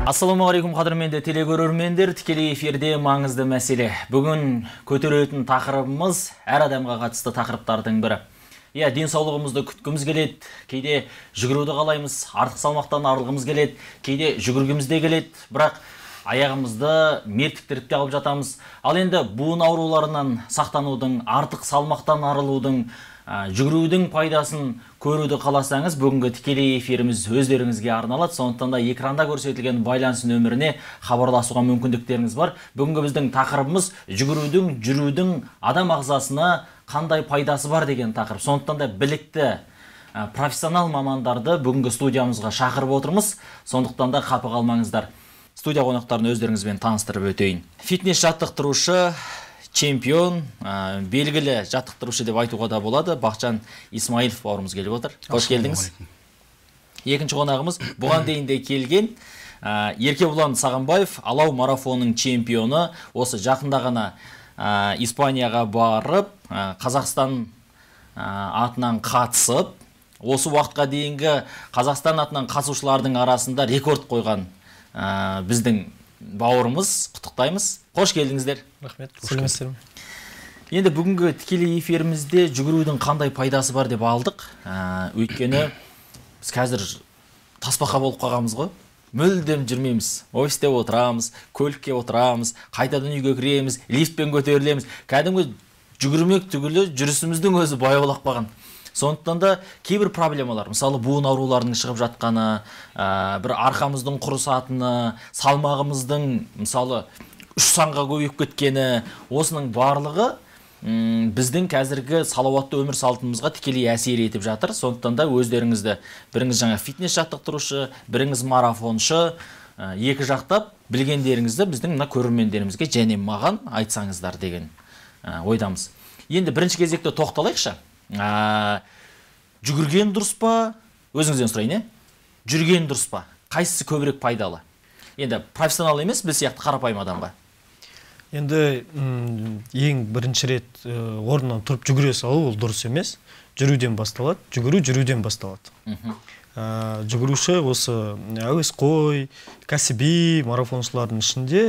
Ассалаумағалейкум қадірменді телекөрермендер, тікелей эфирде маңызды мәселе. Бүгін көтеретін тақырыбымыз әр адамға қатысты тақырыптардың бірі. Денсаулығымызды күткіміз келеді, кейде жүгіруді қалаймыз, артық салмақтан арылғымыз келеді, кейде жүгіргіміз де келеді, бірақ аяғымызды мертіктіріп алып жатамыз. Ал енді буын ауруларынан сақтанудың, артық салмақтан арылудың, жүгірудің пайдасын көруді қаласаңыз, бүгінгі тікелей эфиріміз өздеріңізге арналады. Сондықтан да экранда көрсетілген байланыс нөміріне хабарласуға мүмкіндіктеріңіз бар. Бүгінгі біздің тақырыбымыз жүрудің адам ағзасына қандай пайдасы бар деген тақырып. Сондықтан да білікті профессионал мамандарды бүгінгі студиямызға шақырып отырмыз. Сондықтан да қапы қалмаңыздар. Студия қонақтарын өздеріңізбен таныстырып өтейін. Фитнес жаттықтырушы, чемпион, белгілі жаттықтырушы деп айтуға да болады. Бақытжан Исмаилов бауырымыз келіп отыр. Қош келдіңіз. Екінші қонағымыз бұған дейін де келген Еркебұлан Сағынбаев, Алау марафонының чемпионы. Осы жақында ғана Испанияға барып, Қазақстан атынан қатысып, осы уақытқа дейінгі Қазақстан атынан қатысушылардың арасында рекорд қойған біздің бауырымыз. Құттықтаймыз. Қош келдіңіздер. Рахмет. Сәлеметсіздер ме? Енді бүгінгі тікелей эфирімізде жүгірудің қандай пайдасы бар деп алдық. Өйткені біз қазір тасбақа болып қалғанбыз ғой. Мүлдем жүрмейміз. Офисте отырамыз, көлікке отырамыз, қайтадан үйге кіреміз, лифтпен көтерілеміз. Кәдімгі жүгірмек түгілі жүрісіміздің өзі баяулап қалған. Сондықтан да кейбір проблемалар, мысалы буын ауруларының шығып жатқаны, бір арқамыздың құрысатыны, салмағымыздың мысалы 3 санға көбейіп кеткені, осының барлығы біздің қазіргі салауатты өмір салтымызға тікелей әсер етіп жатыр. Сондықтан да өздеріңізді, біріңіз жаңа фитнес жаттықтырушы, біріңіз марафоншы, екі жақтап білгендеріңізді біздің мына көрермендерімізге және маған айтсаңыздар деген ойдамыз. Енді бірінші кезекте тоқталайықшы. Жүгірген дұрыс па? Өзіңізден сұрайын, жүрген дұрыс па? Қайсысы көбірек пайдалы? Енді профессионал емес, біз сияқты қарапайым адамға. Енді ең бірінші рет орнынан тұрып жүгіре салу ол дұрыс емес. Жүруден басталады. Жүруден басталады. Жүгіруші осы әуесқой, кәсіби марафоншылардың ішінде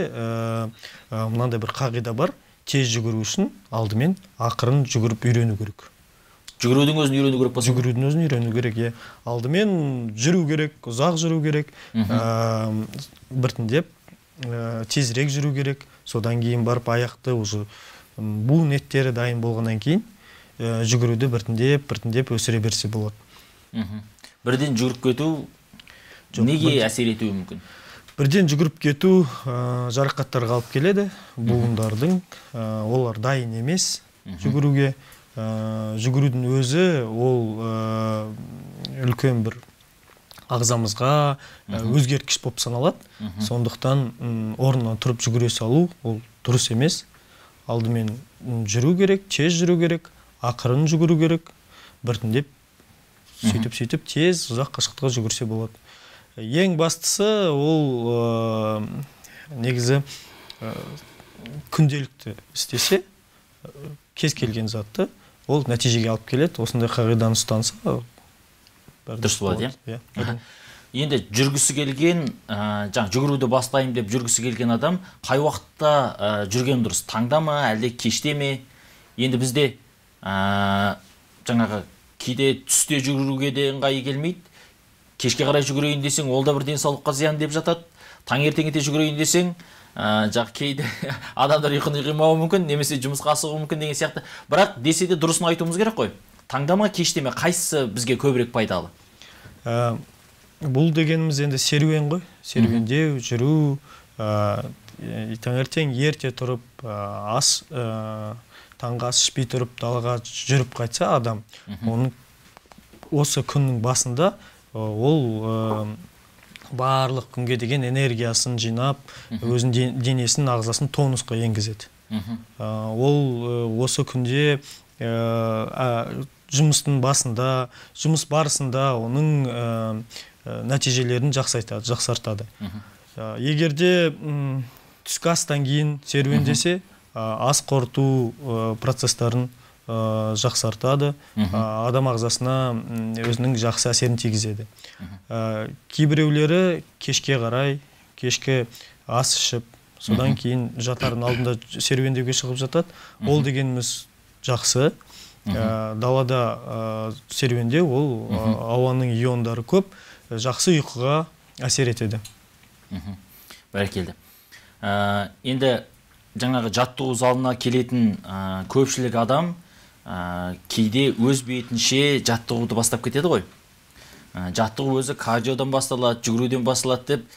мынандай бір қағида бар. Тез жүгіру үшін алдымен ақырын жүгіріп үйрену керек. Жүгірудің өзін үйрену керек болса? Жүгірудің өзін үйрену керек, алдымен жүру керек, ұзақ жүру керек, біртіндеп тезірек жүру керек. Содан кейін барып аяқты уже буын еттері дайын болғаннан кейін жүгіруді біртіндеп өсіре берсе болады. Бірден жүгіріп кету неге әсер етуі мүмкін? Бірден жүгіріп кету жарақаттарға алып келеді. Буындардың олар дайын емес жүгіруге. Жүгірудің өзі ол үлкен бір ағзамызға өзгерткіш болып саналады. Сондықтан орнынан тұрып жүгіре салу ол дұрыс емес. Алдымен жүру керек, тез жүру керек, ақырын жүгіру керек. Біртіндеп сөйтіп тез ұзақ қашықтыққа жүгірсе болады. Ең бастысы ол негізі күнделікті істесе, кез келген затты ол нәтижеге алып келеді. Осындай қағиданы ұстанса дұрыс болады. Енді жүргісі келген, жүгіруді бастайым деп жүргісі келген адам қай уақытта жүрген дұрыс? Таңда ма, әлде кеште ме? Енді бізде жаңағы кейде түсте жүгіруге де ыңғайы келмейді. Кешке қарай жүгірейін десең, ол да бір денсаулыққа зиян деп жатады. Таңертеңде жүгірейін десең, кейде адамдар ұйқыны қимауы мүмкін, немесе жұмысқа асығуы мүмкін деген сияқты. Бірақ десе де дұрысын айтуымыз керек қой. Таңда ма, кеште ме, қайсысы бізге көбірек пайдалы? Бұл дегеніміз енді серуен ғой. Серуендеу, жүру, таңертең ерте тұрып, таңғы ас ішпей тұрып, далаға жүріп қайтса адам, оның осы күннің басында ол барлық күнге деген энергиясын жинап, өзінің денесін, ағзасын тонусқа енгізеді. Ол осы күнде жұмыстың басында, жұмыс барысында оның нәтижелерін жақсартады. Егерде түскі астан кейін серуендесе, ас қорыту процестерін жақсартады, адам ағзасына өзінің жақсы әсерін тигізеді. Кейбіреулері кешке қарай кешке ас ішіп, содан кейін жатардың алдында серуендеуге шығып жатады. Ол дегеніміз жақсы. Далада серуендеу, ол ауаның иондары көп, жақсы ұйқыға әсер етеді. Бәрекелді. Енді жаңағы жаттығу залына келетін көпшілік адам кейде өз бетінше жаттығуды бастап кетеді ғой. Жаттығу өзі кардиодан басталады, жүгіруден басталады деп,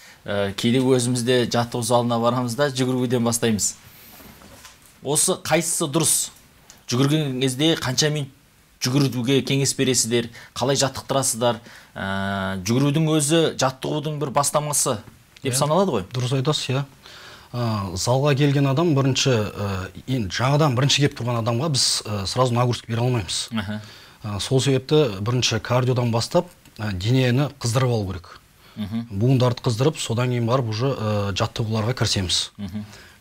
кейде өзімізде жаттығу залына барамыз да жүгіруден бастаймыз. Осы қайсысы дұрыс? Жүгірген кезде қанша минут жүгіруге кеңес бересіздер, қалай жаттықтырасыздар? Жүгірудің өзі жаттығудың бір бастамасы деп саналады ғой. Дұрыс айтасыз, иә. Залға келген адам бірінші, жаңадан бірінші кеп тұрған адамға біз сразу нагрузка бере алмаймыз. Сол себепті бірінші кардиодан бастап денені қыздырып алу керек. Буындарды қыздырып, содан кейін барып уже жаттығуларға кірісеміз.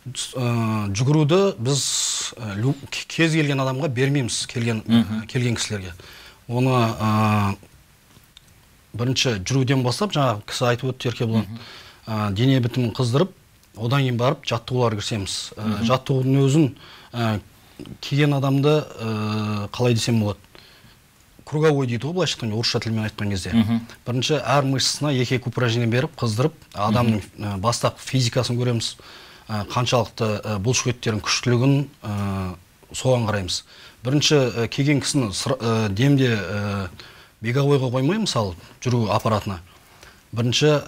Жүгіруді біз кез келген адамға бермейміз, келген кісілерге. Оны бірінші жүруден бастап, жаңа кісі айтып өтті Еркебұлан, дене бітімін қыздырып, одан кейін барып жаттығуларға кірісеміз. Жаттығудың өзін келген адамды қалай десем болады? Круговой дейді ғой, былайша айтқанда, орысша тілмен айтқан кезде. Бірінші әр мышцасына екі упражнение беріп, қыздырып, адамның бастапқы физикасын көреміз, қаншалықты бұлшық еттердің күштілігін соған қараймыз. Бірінші келген кісіні демде беговойға қоймай, мысалы, жүру аппаратына. Бірінші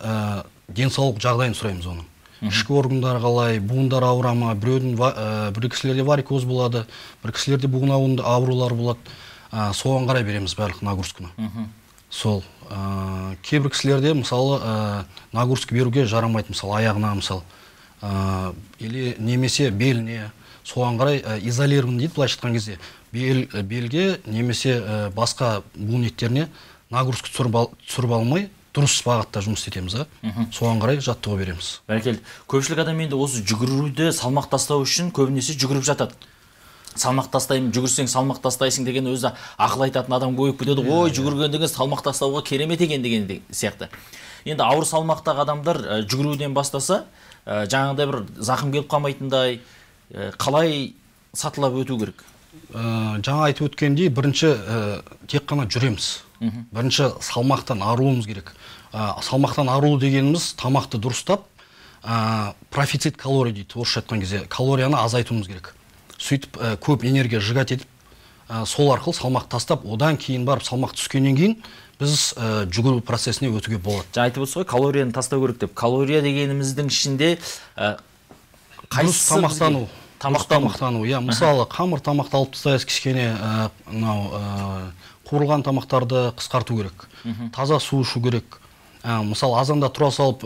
денсаулық жағдайын сұраймыз оның. Ішкі органдары қалай, буындар ауыра ма, бір кісілерде варикоз болады, бір кісілерде буын аурулар болады. Соған қарай береміз барлық нагрузканы. Сол. Кейбір кісілерде, мысалы, нагрузка беруге жарамайды, мысалы, аяғына, мысалы, или немесе беліне, соған қарай изолирован дейді, былайша айтқан кезде. Белге немесе басқа буын еттеріне нагрузка түсіріп алмай, дұрыс бағытта жұмыс етеміз, соған қарай жаттығу береміз. Бәрекелді. Көпшілік адам енді осы жүгіруді салмақ тастау үшін көбінесе жүгіріп жатады. Салмақ тастаймын, жүгірсең салмақ тастайсың деген өзі ақыл айтатын адам көбейіп кетеді. Ой, жүгірген деген салмақ тастауға керемет екен деген сияқты. Енді ауыр салмақтағы адамдар жүгіруден бастаса, жаңағыдай бір зақым келіп қалмайтындай, қалай сатылап өту керек? Жаңа айтып өткендей, бірінші тек қана жүреміз. Бірінші салмақтан арылуымыз керек. Салмақтан арылу дегеніміз тамақты дұрыстап, профицит калорий дейді, орысша айтқан кезде, калорияны азайтуымыз керек. Сөйтіп көп энергия жығат етіп, сол арқылы салмақ тастап, одан кейін барып салмақ түскеннен кейін біз жүгіру процесіне өтуге болады. Жаңа айтып отырсыз ғой, калорияны тастау керек деп. Калория дегеніміздің ішінде қайсысы тамақтану. Мысалы, қамыр тамақты алып тастайсыз, кішкене қуырылған тамақтарды қысқарту керек. Таза су ішу керек. Мысалы, азанда тұра салып,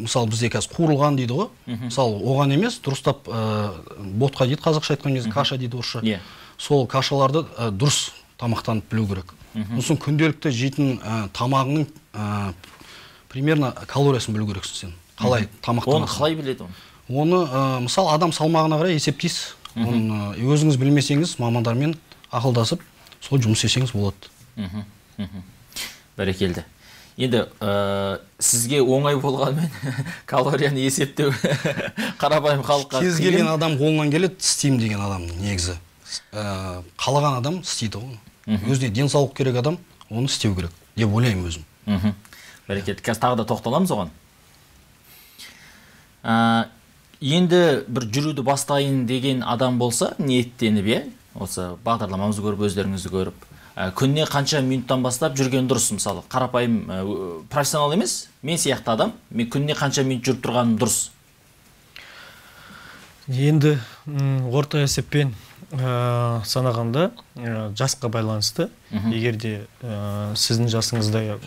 мысалы, бізде қазір қуырылған дейді ғой. Мысалы, оған емес, дұрыстап ботқа дейді, қазақша айтқан кезде, каша дейді орысша. Сол кашаларды дұрыс тамақтанып білу керек. Сосын күнделікті жейтін тамағының примерно калориясын білу керексің сен. Қалай тамақтанасың? Оны қалай біледі оны? Оны, мысалы, адам салмағына қарай есептейсіз. Өзіңіз білмесеңіз, мамандармен ақылдасып, сол жұмыс істесеңіз болады. Бәрекелді. Енді сізге оңай болғанмен калорияны есептеу қарапайым халыққа кез келген адам қолынан келеді, істеймін деген адам негізі. Қалаған адам істейді ғой. Өзіне денсаулық керек адам, оны істеу керек деп ойлаймын өзім. Бәрекелді. Қазір тағы да тоқталамыз оған. Енді бір жүруді бастайын деген адам болса, ниеттеніп, осы бағдарламамызды көріп, өздеріңізді көріп, күнне қанша минуттан бастап жүрген дұрыс, мысалы, қарапайым профессионал емес, мен сияқты адам, мен күнне қанша минут жүріп тұрғаным дұрыс? Енді орта есеппен санағанда жасқа байланысты. Егерде сіздің жасыңызда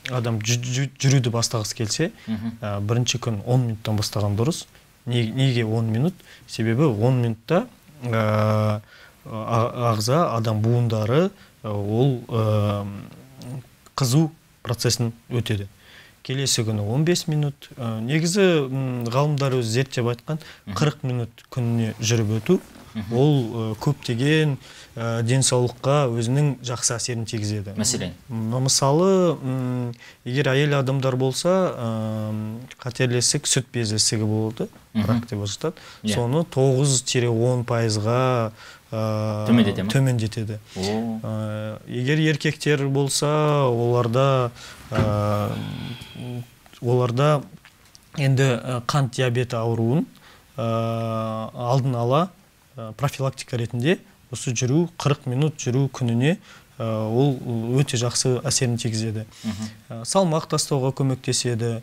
адам жүруді бастағысы келсе, бірінші күн 10 минуттан бастаған дұрыс. Неге 10 минут? Себебі 10 минутта ағза, адам буындары ол қызу процесін өтеді. Келесі күні 15 минут. Негізі ғалымдар өзі зерттеп айтқан 40 минут күніне жүріп өту ол көптеген денсаулыққа өзінің жақсы әсерін тигізеді. Мәселен? Мысалы, егер әйел адамдар болса, қатерлесік сүт безі ісігі болды, рак деп жатады. Соны 9-10%-ға төмендетеді. Егер еркектер болса, оларда енді қант диабеті ауруын алдын ала профилактика ретінде осы жүру, 40 минут жүру күніне ол өте жақсы әсерін тигізеді. Салмақ тастауға көмектеседі.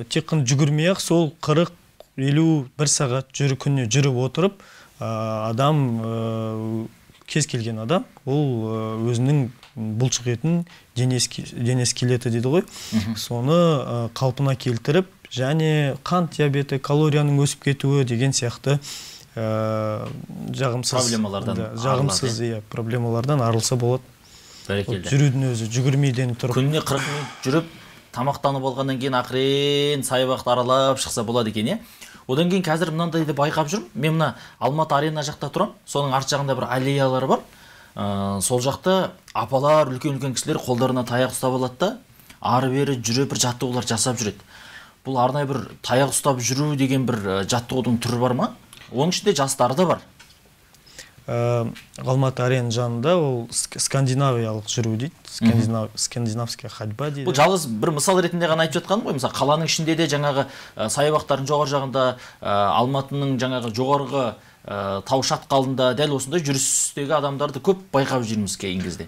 Тек қана жүгірмей-ақ сол 40-50 сағат күніне жүріп отырып, адам, кез келген адам, ол өзінің бұлшық етін денес скелеті дейді ғой, соны қалпына келтіріп, және қант диабеті, калорияның өсіп кетуі деген сияқты жағымсыз проблемалардан арылса болады. Бәрекелді. Жүрудің өзі, жүгірмейден тұрып. Күніне 40 минут жүріп, тамақтанып болғаннан кейін ақырен саябақты аралап шықса болады екен, Одан кейін қазір мынандайды байқап жүрмін. Мен мына Алматы арена жақта тұрам. Соның арт жағында бір аллеялар бар. Сол жақта апалар, үлкен-үлкен кісілер қолдарына таяқ ұстап алады да, ары-бері жүріп бір жаттығулар жасап жүреді. Бұл арнайы бір таяқ ұстап жүру деген бір жаттығудың түрі бар ма? Оның ішінде жастары да бар. Алматы арена жанында ол скандинавиялық жүру дейді. Скандинавская ходьба дейді. Бұл жалғыз бір мысал ретінде ғана айтып жатқаным ғой. Мысалы, қаланың ішінде де жаңағы саябақтардың жоғары жағында, Алматының жаңағы жоғарғы тау шатқалында дәл осындай жүрістегі адамдарды көп байқап жүрміз кейінгі кезде.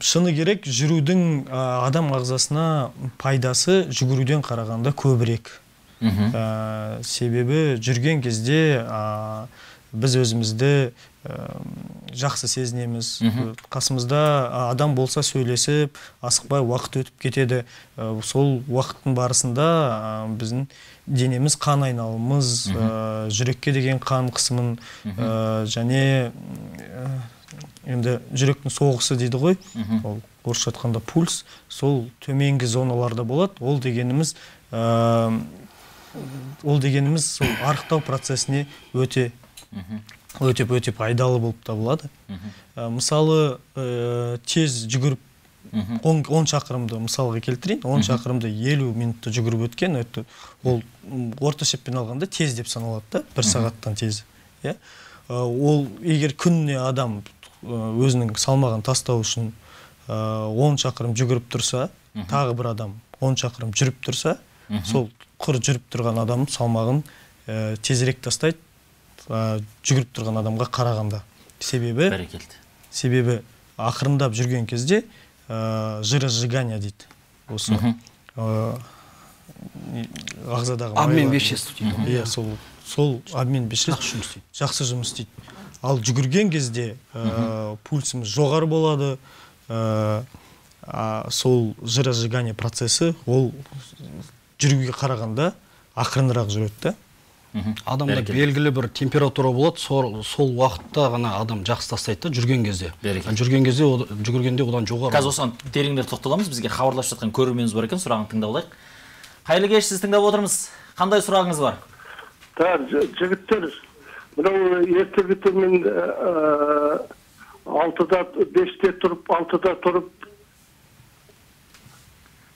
Шыны керек, жүрудің адам ағзасына пайдасы жүгіруден қарағанда көбірек. Себебі жүрген кезде біз өзімізді жақсы сезінеміз. Қасымызда адам болса сөйлесіп, асықпай уақыт өтіп кетеді. Сол уақыттың барысында біздің денеміз қан айналымыз, жүрекке деген қан қысымын, және енді жүректің соғысы дейді ғой, орысша айтқанда пульс, сол төменгі зоналарда болады. Ол дегеніміз сол арықтау процесіне өте пайдалы болып табылады. Мысалы, тез жүгіріп 10 шақырымды мысалға келтірейін. 10 шақырымды 50 минутта жүгіріп өткен, ол орта шеппен алғанда тез деп саналады да, 1 сағаттан тез. Ол егер күніне адам өзінің салмағын тастау үшін 10 шақырым жүгіріп тұрса, тағы бір адам 10 шақырым жүріп тұрса, сол құр жүріп тұрған адам салмағын тезірек тастайды жүгіріп тұрған адамға қарағанда. Себебі ақырындап жүрген кезде жиросжигание дейді. Осы ағзадағы обмен веществ дейді. Сол обмен веществ жақсы жұмыс істейді. Ал жүгірген кезде пульсіміз жоғары болады. Сол жиросжигание процесі ол жүруге қарағанда ақырынырақ жүреді да. Адамда белгілі бір температура болады, сол уақытта ғана адам жақсы тастайды да, жүрген кезде. Жүгіргенде одан жоғары. Қазір осыған тереңдер тоқталамыз. Бізге хабарласып жатқан көрерменіміз бар екен, сұрағын тыңдап алайық. Қайырлы кеш, сіз тыңдап отырмыз. Қандай сұрағыңыз бар? Жігіттер, мынау ертеңгіде мен 6-да 5-те тұрып, 6-да тұрып,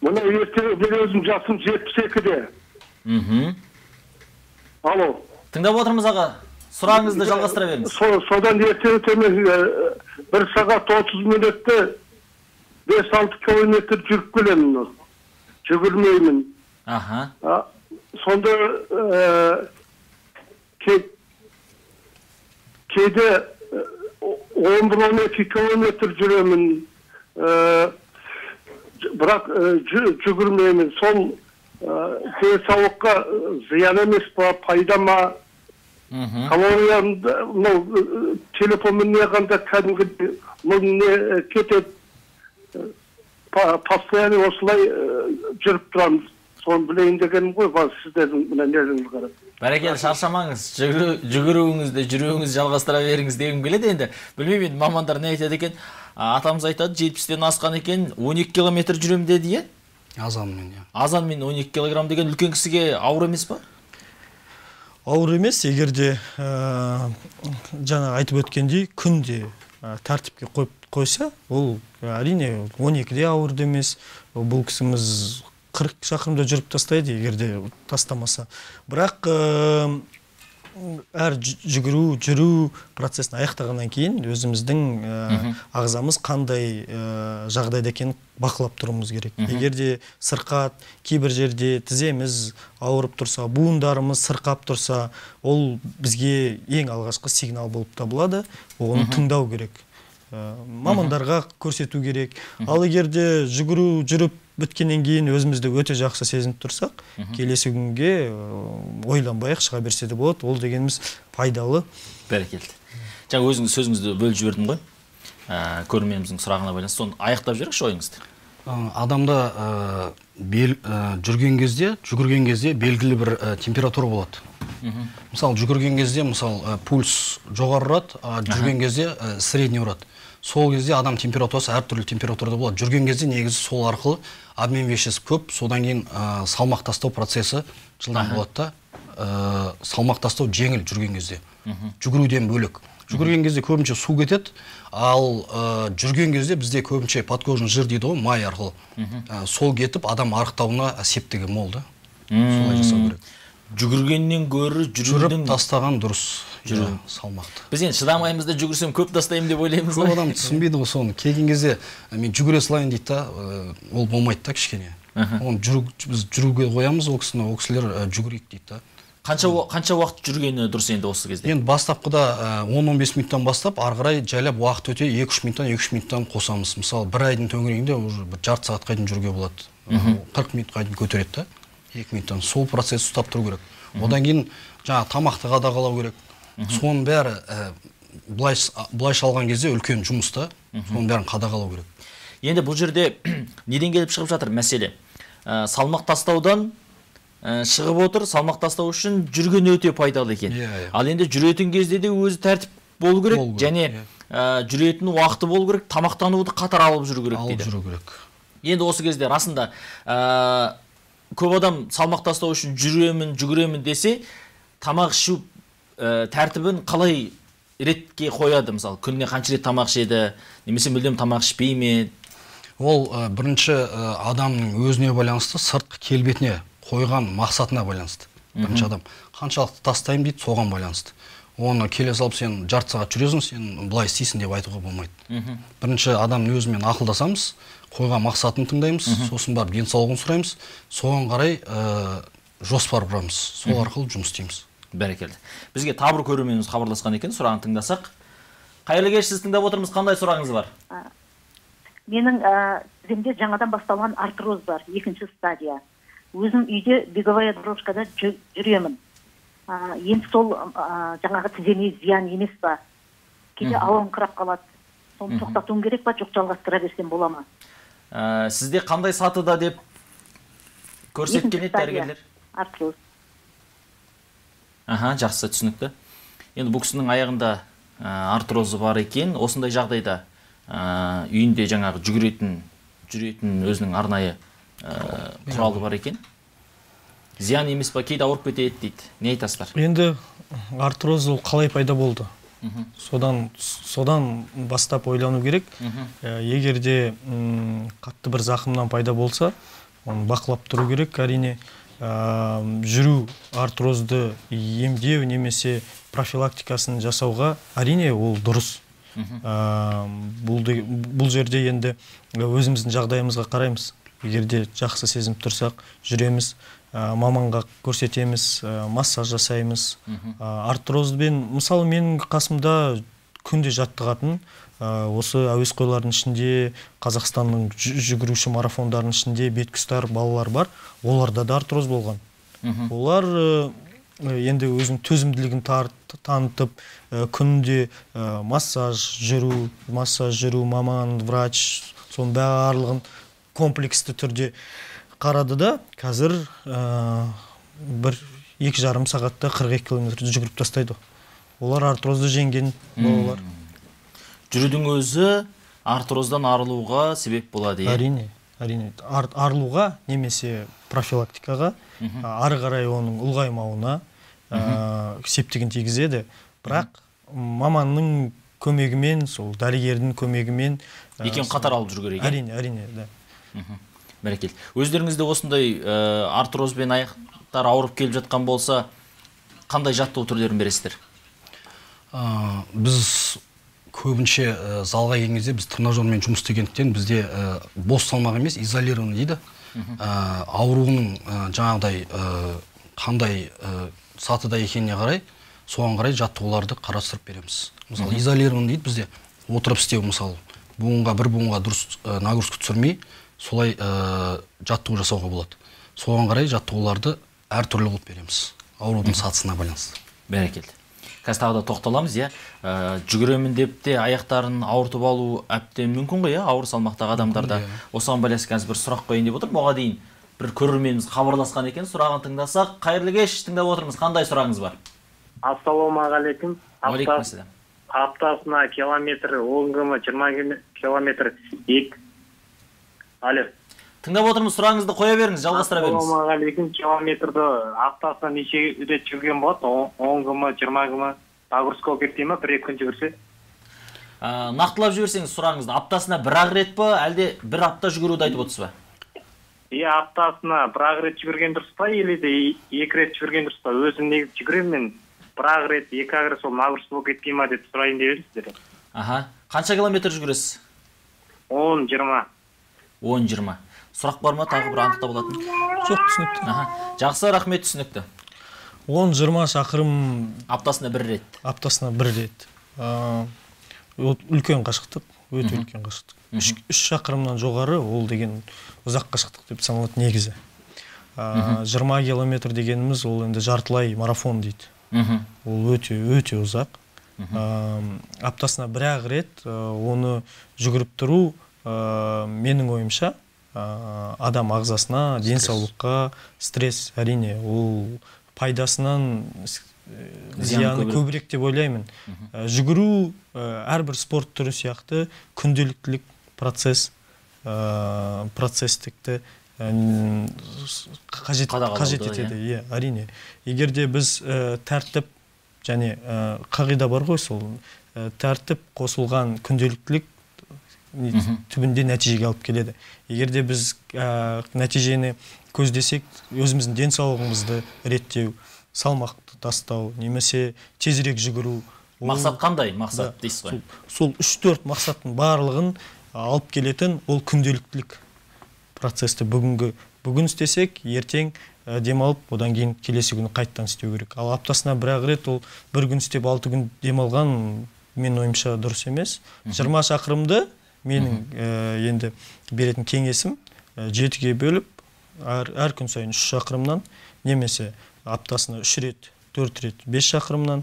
мынау ертеңгі мен өзім жасым 72-де. Алло. Тыңдап отырмыз аға. Сұрағыңызды жалғастыра беріңіз. Содан ертеңгі мен 1 сағат 30 минутте 5-6 километр жүріп келемін. Жүгірмеймін. Сонда кейде 11-12 километр жүремін. Бірақ жүгірмеймін. Сол денсаулыққа зиян емес па, пайда ма? Калориямды телефонмен неғанда кәдімгі не кетеді. Постоянно осылай жүріп тұрамыз. Соны білейін дегенім ғой, сіздердің нелеріңіз қарап. Бәрекелді, шаршамаңыз. Жүгіруіңізді, жүруіңізді жалғастыра беріңіз дегім келеді енді. Білмеймін, мамандар не айтады екен? Атамыз айтады, 70-тен асқан екен, 12 километр жүрем деді, Азанмен, Азанмен 12 килограмм деген үлкен кісіге ауыр емес па? Ауыр емес, егерде жаңа айтып өткендей күнде тәртіпке қойып қойса, ол әрине 12-де ауыр емес. Бұл кісіміз 40 шақырымда жүріп тастайды, егерде тастамаса. Бірақ әр жүру процесін аяқтағаннан кейін өзіміздің ағзамыз қандай жағдайда екенін бақылап тұруымыз керек. Егерде сырқат, кейбір жерде тіземіз ауырып тұрса, буындарымыз сырқап тұрса, ол бізге ең алғашқы сигнал болып табылады. Оны тыңдау керек. Мамандарға көрсету керек. Ал егерде жүріп біткеннен кейін өзімізді өте жақсы сезініп тұрсақ, келесі күнге ойланбай-ақ шыға берсе де болады. Ол дегеніміз пайдалы. Бәрекелді. Жаңа өзіңіз сөзіңізді бөліп жібердім ғой. Көрерменіміздің сұрағына байланысты соны аяқтап жіберіңізші ойыңызды. Адамда жүрген кезде, жүгірген кезде белгілі бір температура болады. Мысалы, жүгірген кезде, пульс жоғары ұрады, жүрген кезде средний ұрады. Сол кезде адам температурасы әртүрлі температурада болады. Жүрген кезде негізі сол арқылы обмен веществ көп, содан кейін салмақ тастау процесі жылдам болады да, салмақ тастау жеңіл жүрген кезде. Жүгіруден бөлек. Жүгірген кезде көбінше су кетеді, ал жүрген кезде бізде көбінше подкожный жир дейді ғой, май арқылы. Сол кетіп, адам арықтауына септігі мол да. Солай жасау керек. Жүгіргеннен гөрі жүріп тастаған дұрыс. Салмақты. Біз енді шыдамаймыз да жүгірсем көп тастаймын деп ойлаймыз. Көп адам түсінбейді ғой соны. Келген кезде мен жүгіре салайын дейді да, ол болмайды да кішкене. Біз жүруге қоямыз, ол кісілер жүгірейік дейді да. Қанша уақыт жүргені дұрыс енді осы кезде? Енді бастапқыда 10-15 минуттан бастап, ары қарай жайлап уақыт өте 2-3 минуттан қосамыз. Мысалы, бір айдың төңірегінде уже жарты сағатқа дейін жүруге болады. 40 минутқа дейін көтереді да. 2 минуттан сол процесс ұстап тұру керек. Одан кейін жаңа тамақты қадағалау керек. Соның бәрі былайша алған кезде үлкен жұмыста, соның бәрін қадағалау керек. Енді бұл жерде неден келіп шығып жатыр мәселе? Салмақ тастаудан шығып отыр, салмақ тастау үшін жүрген өте пайдалы екен. Ал енді жүретін кезде де өзі тәртіп болу керек, және жүретін уақыты болу керек, тамақтануды қатар алып жүру керек дейді. Алып жүру керек. Енді осы кезде расында көп адам салмақ тастау үшін жүгіремін десе, тамақ ішу тәртібін қалай ретке қояды? Мысалы, күніне қанша рет тамақ ішеді, немесе мүлдем тамақ ішпей ме? Ол бірінші адамның өзіне байланысты, сыртқы келбетіне қойған мақсатына байланысты. Бірінші адам қаншалықты тастаймын дейді, соған байланысты. Оны келе салып сен жарты сағат жүресің, сен былай істейсің деп айтуға болмайды. Бірінші адамның өзімен ақылдасамыз, қойған мақсатын тыңдаймыз, сосын барып денсаулығын сұраймыз, соған қарай жоспар құрамыз, сол арқылы жұмыс істейміз. Бәрекелді. Бізге табыр көрерменіміз хабарласқан екен, сұрағын тыңдасақ. Қайырлы кеш, сіз тыңдап отырмыз, қандай сұрағыңыз бар? Менің тіземде жаңадан басталған артроз бар, 2-ші стадия. Өзім үйде беговая дорожкада жүремін. Енді сол жаңағы тіземе зиян емес па? Кейде ауам қырап қалады. Соны тоқтатуым керек па, жоқ жалғастыра берсем бола ма? Сізде қандай сатыда деп көрсеткен еді дәрігерлер? Артроз. Жақсы, түсінікті. Енді бұл кісінің аяғында артрозы бар екен, осындай жағдайда үйінде жаңағы жүретін өзінің арнайы құралы бар екен. Зиян емес па, кейде ауырып кетеді дейді. Не айтасыздар? Енді артроз ол қалай пайда болды? Содан бастап ойлану керек. Егерде қатты бір зақымнан пайда болса, оны бақылап тұру керек. Әрине, жүру артрозды емдеу немесе профилактикасын жасауға әрине ол дұрыс. Бұл жерде енді өзіміздің жағдайымызға қараймыз. Егерде жақсы сезініп тұрсақ, жүреміз, маманға көрсетеміз, массаж жасаймыз. Артрозбен, мысалы, менің қасымда күнде жаттығатын, осы әуесқойлардың ішінде, Қазақстанның жүгіруші марафондардың ішінде беткүстар балалар бар, оларда да артроз болған. Олар енді өзінің төзімділігін танытып, күнде массаж жүру, маман, врач, соның барлығын комплексті түрде қарады да, қазір 1-2,5 сағатта 42 километр жүгіріп тастайды. Олар артрозды жеңген балалар. Жүрудің өзі артроздан арылуға себеп болады. Әрине. Арылуға немесе профилактикаға, ары қарай оның ұлғаймауына, септігін тигізеді, бірақ маманның көмегімен, сол дәрігердің көмегімен екеуін қатар алып жүру керек. Әрине, да. Бәрекелді. Өздеріңізде осындай артрозбен аяқтар ауырып келіп жатқан болса, қандай жаттығу түрлерін бересіздер? Біз көбінше залға келген кезде біз тренажермен жұмыс істегендіктен бізде бос салмақ емес, изолированный дейді. Ауруының жаңағыдай қандай сатыда екеніне қарай, соған қарай жаттығуларды қарастырып береміз. Мысалы, изолированный дейді бізде отырып істеу, мысалы, бір буынға дұрыс нагрузка түсірмей, солай жаттығу жасауға болады. Соған қарай жаттығуларды әртүрлі қылып береміз, аурудың сатысына байланысты. Бәрекелді. Қазір тағы да тоқталамыз, жүгіремін деп те аяқтарын ауыртып алу әбден мүмкін ғой, ауыр салмақтағы адамдарда. Осыған байланысты қазір бір сұрақ қойайын деп отырмын. Оған дейін бір көрерменіміз хабарласқан екен, сұрағын тыңдасақ, қайырлы кеш, тыңдап отырмыз. Қандай сұрағыңыз бар? Ассалаумағалейкум. Уағалейкумассалам. Аптасына километр 10 км, 20 километр 2. Алло. Тыңдап отырмыз, сұрағыңызды қоя беріңіз, жалғастыра беріңіз. Ассалаумағалейкум. Километрді аптасына неше рет жүрген болады? 10 км, 20 км. Нагрузка болып кетпей ма, 1-2 күн жүрсе? Нақтылап жіберсеңіз сұрағыңызды. Аптасына бір-ақ рет па, әлде бір апта жүгіруді айтып отырсыз ба? Аптасына бір-ақ рет жүгірген дұрыс па, или де 2 рет жүгірген дұрыс па? Өзім негізі жүгіремін мен. Бір-ақ рет, 2 рет сол нагрузка болып кетпей ма деп сұрайын деп едіңіздер. Қанша километр жүгіресіз? 10-20. 10-20. Сұрақ бар ма, тағы бір анықтап алатын? Жоқ, түсінікті. Жақсы, рахмет, түсінікті. 10-20 шақырым аптасына бір рет. Аптасына бір рет. Үлкен қашықтық, өте үлкен қашықтық. 3 шақырымнан жоғары, ол деген ұзақ қашықтық деп саналады негізі. 20 километр дегеніміз, ол енді жартылай марафон дейді. Ол өте ұзақ. Аптасына бір-ақ рет оны жүгіріп тұру, менің ойымша, адам ағзасына, денсаулыққа, стресс, әрине, ол пайдасынан зияны көбірек деп ойлаймын. Жүгіру әрбір спорт түрі сияқты күнделіктілік процесстікті қажет етеді, әрине. Егер де біз тәртіп және қағида бар ғой, сол тәртіп қосылған күнделіктілік түбінде нәтижеге алып келеді. Егер де біз нәтижені көздесек, өзіміздің денсаулығымызды реттеу, салмақты тастау, немесе тезірек жүгіру. Мақсат қандай? Мақсат дейсіз ғой? Сол 3-4 мақсаттың барлығын алып келетін ол күнделіктілік процесті бүгін істесек, ертең демалып, одан кейін келесі күні қайттан істеу керек. Ал аптасына бір-ақ рет ол бір күн істеп 6 күн демалған мен ойымша дұрыс емес. 20 шақырымды менің енді беретін кеңесім 7-ге бөліп, әр күн сайын 3 шақырымнан, немесе аптасына 3 рет, 4 рет, 5 шақырымнан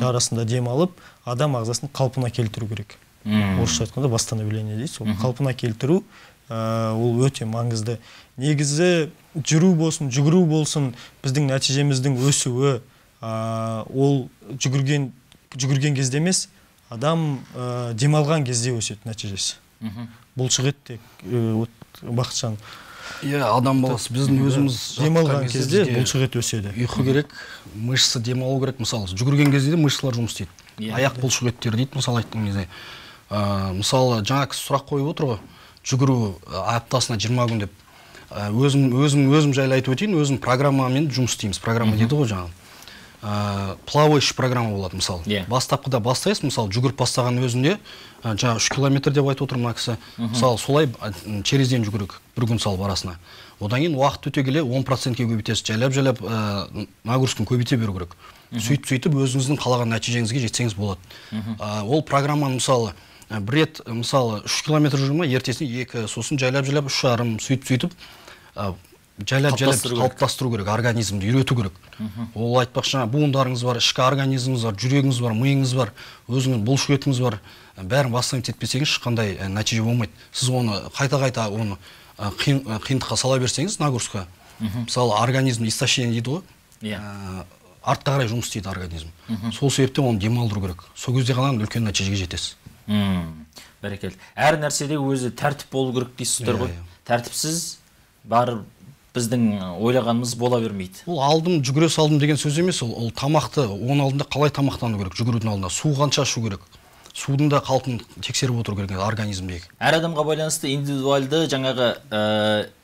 арасында демалып, адам ағзасын қалпына келтіру керек. Орысша айтқанда восстановление дейді, сол қалпына келтіру ол өте маңызды. Негізі жүру болсын, жүгіру болсын, біздің нәтижеміздің өсуі ол жүгірген кезде емес, адам демалған кезде өседі нәтижесі. Бұлшық ет Бақытжан. Адам баласы біздің өзіміз демалған кезде бұлшық ет өседі. Ұйқы керек, мышцы демалу керек. Мысалы, жүгірген кезде де мышцалар жұмыс істейді. Аяқ бұлшық еттері дейді, мысалы айтқан кезде. Мысалы, жаңа кісі сұрақ қойып отыр ғой, жүгіру аптасына 20 күн деп. Өзім жайлы айтып өтейін, өзім программамен жұмыс істейміз. Программа дейді ғой жаңа. Плавающий программа болады, мысалы. Бастапқыда бастайсыз, мысалы, жүгіріп бастаған өзінде, жаңа 3 километр деп айтып отырмын кісі. Мысалы, солай через ден жүгірік, бір күн салып арасына. Одан кейін уақыт өте келе 10%-ке көбейтесіз, жайлап нагрузканы көбейте беру керек. Сөйтіп өзіңіздің қалаған нәтижеңізге жетсеңіз болады. Ол программаны мысалы бір рет мысалы 3 километр жүрме, ертесіне 2, сосын жайлап 3,5, сөйтіп жайлап қалыптастыру керек, организмді үйрету керек. Ол айтпақшы, буындарыңыз бар, ішкі организміңіз бар, жүрегіңіз бар, миыңыз бар, өзіңіз бұлшық етіңіз бар, бәрін бастан етпесеңіз ешқандай нәтиже болмайды. Сіз оны қайта оны қиындыққа сала берсеңіз, нагрузка, мысалы организм истощение дейді ғой, артқа қарай жұмыс істейді организм. Сол себептен оны демалдыру керек. Сол кезде ғана үлкен нәтижеге жетесіз. Бәрекелді. Әр нәрседе өзі тәртіп болу керек дейсіздер ғой. Тәртіпсіз бар біздің ойлағанымыз бола бермейді. Ол алдым жүгіре салдым деген сөз емес, ол тамақты оның алдында қалай тамақтану керек, жүгірудің алдында су қанша ішу керек, судың да қалпын тексеріп отыру керек организмдегі. Әр адамға байланысты индивидуалды жаңағы